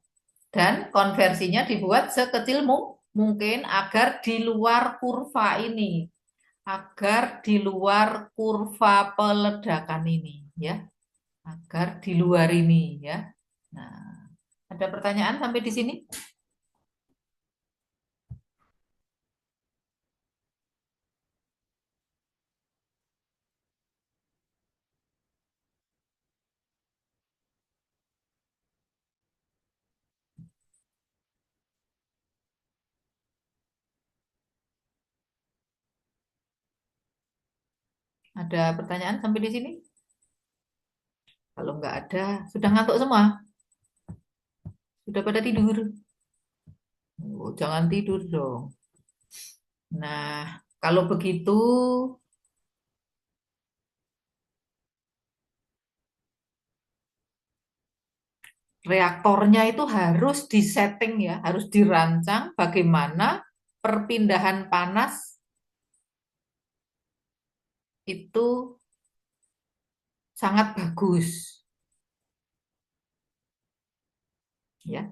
Dan konversinya dibuat sekecil mungkin agar di luar kurva ini. Agar di luar kurva peledakan ini ya. Agar di luar ini ya. Nah, ada pertanyaan sampai di sini? Ada pertanyaan sampai di sini? Kalau nggak ada, sudah ngantuk semua? Sudah pada tidur? Oh, jangan tidur dong. Nah, kalau begitu, reaktornya itu harus disetting ya, harus dirancang bagaimana perpindahan panas itu sangat bagus. Ya.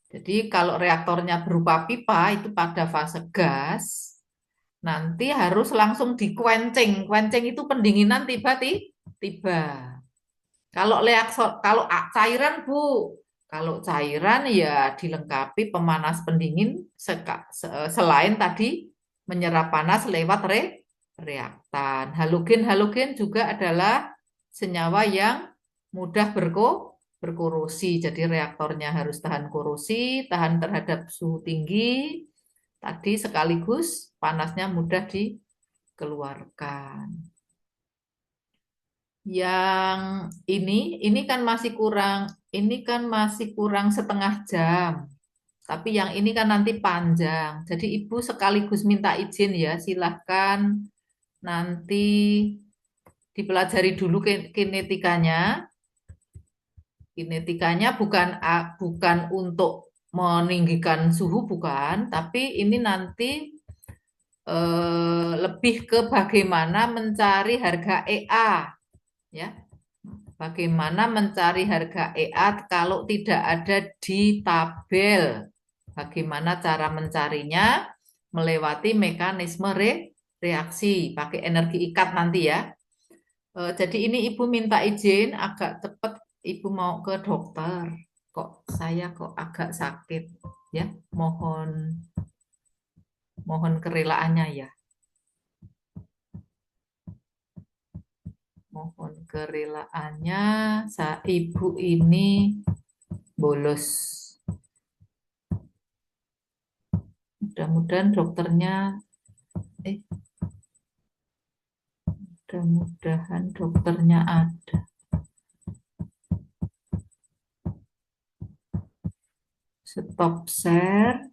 Jadi kalau reaktornya berupa pipa itu pada fase gas, nanti harus langsung dikencing. Kencing itu pendinginan tiba. Kalau cairan Bu, kalau cairan ya dilengkapi pemanas pendingin selain tadi menyerap panas lewat reaktan. Halogen juga adalah senyawa yang mudah berkorosi. Jadi reaktornya harus tahan korosi, tahan terhadap suhu tinggi. Tadi sekaligus panasnya mudah dikeluarkan. Yang ini kan masih kurang setengah jam. Tapi yang ini kan nanti panjang. Jadi Ibu sekaligus minta izin ya, silahkan nanti dipelajari dulu kinetikanya. Kinetikanya bukan untuk meninggikan suhu, bukan, tapi ini nanti lebih ke bagaimana mencari harga EA. Ya, bagaimana mencari harga EA kalau tidak ada di tabel? Bagaimana cara mencarinya? Melewati mekanisme reaksi, pakai energi ikat nanti ya. Jadi ini Ibu minta izin agak cepat, Ibu mau ke dokter. Kok saya kok agak sakit ya. Mohon kerelaannya ya. Mohon kerelaannya. Ibu ini bolos. Mudah-mudahan dokternya mudah-mudahan dokternya ada. Stop share.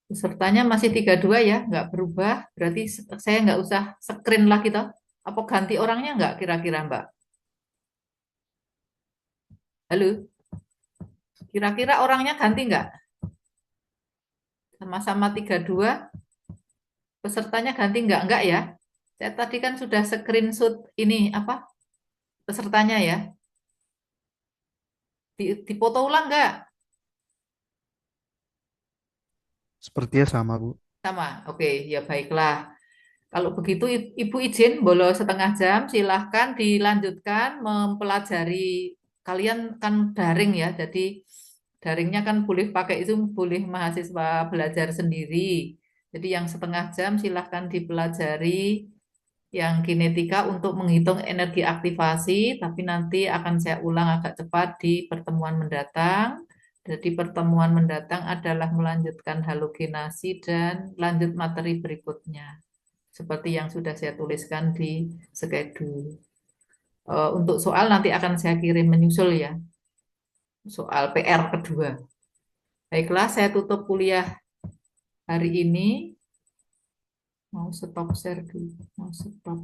Pesertanya masih 32 ya, nggak berubah. Berarti saya nggak usah screen lagi toh. Apa ganti orangnya nggak kira-kira Mbak? Halo, kira-kira orangnya ganti nggak? Sama-sama 32, pesertanya ganti nggak? Nggak ya? Saya tadi kan sudah screenshot ini apa pesertanya ya. Dipoto ulang nggak? Sepertinya sama, Bu. Sama. Oke, ya baiklah. Kalau begitu Ibu izin bolos setengah jam, silahkan dilanjutkan mempelajari. Kalian kan daring ya, jadi daringnya kan boleh pakai itu, boleh mahasiswa belajar sendiri. Jadi yang setengah jam silahkan dipelajari yang kinetika untuk menghitung energi aktivasi, tapi nanti akan saya ulang agak cepat di pertemuan mendatang. Jadi pertemuan mendatang adalah melanjutkan halogenasi dan lanjut materi berikutnya seperti yang sudah saya tuliskan di schedule. Untuk soal nanti akan saya kirim menyusul ya, soal PR kedua. Baiklah, saya tutup kuliah hari ini. Mau stop share dulu, mau stop.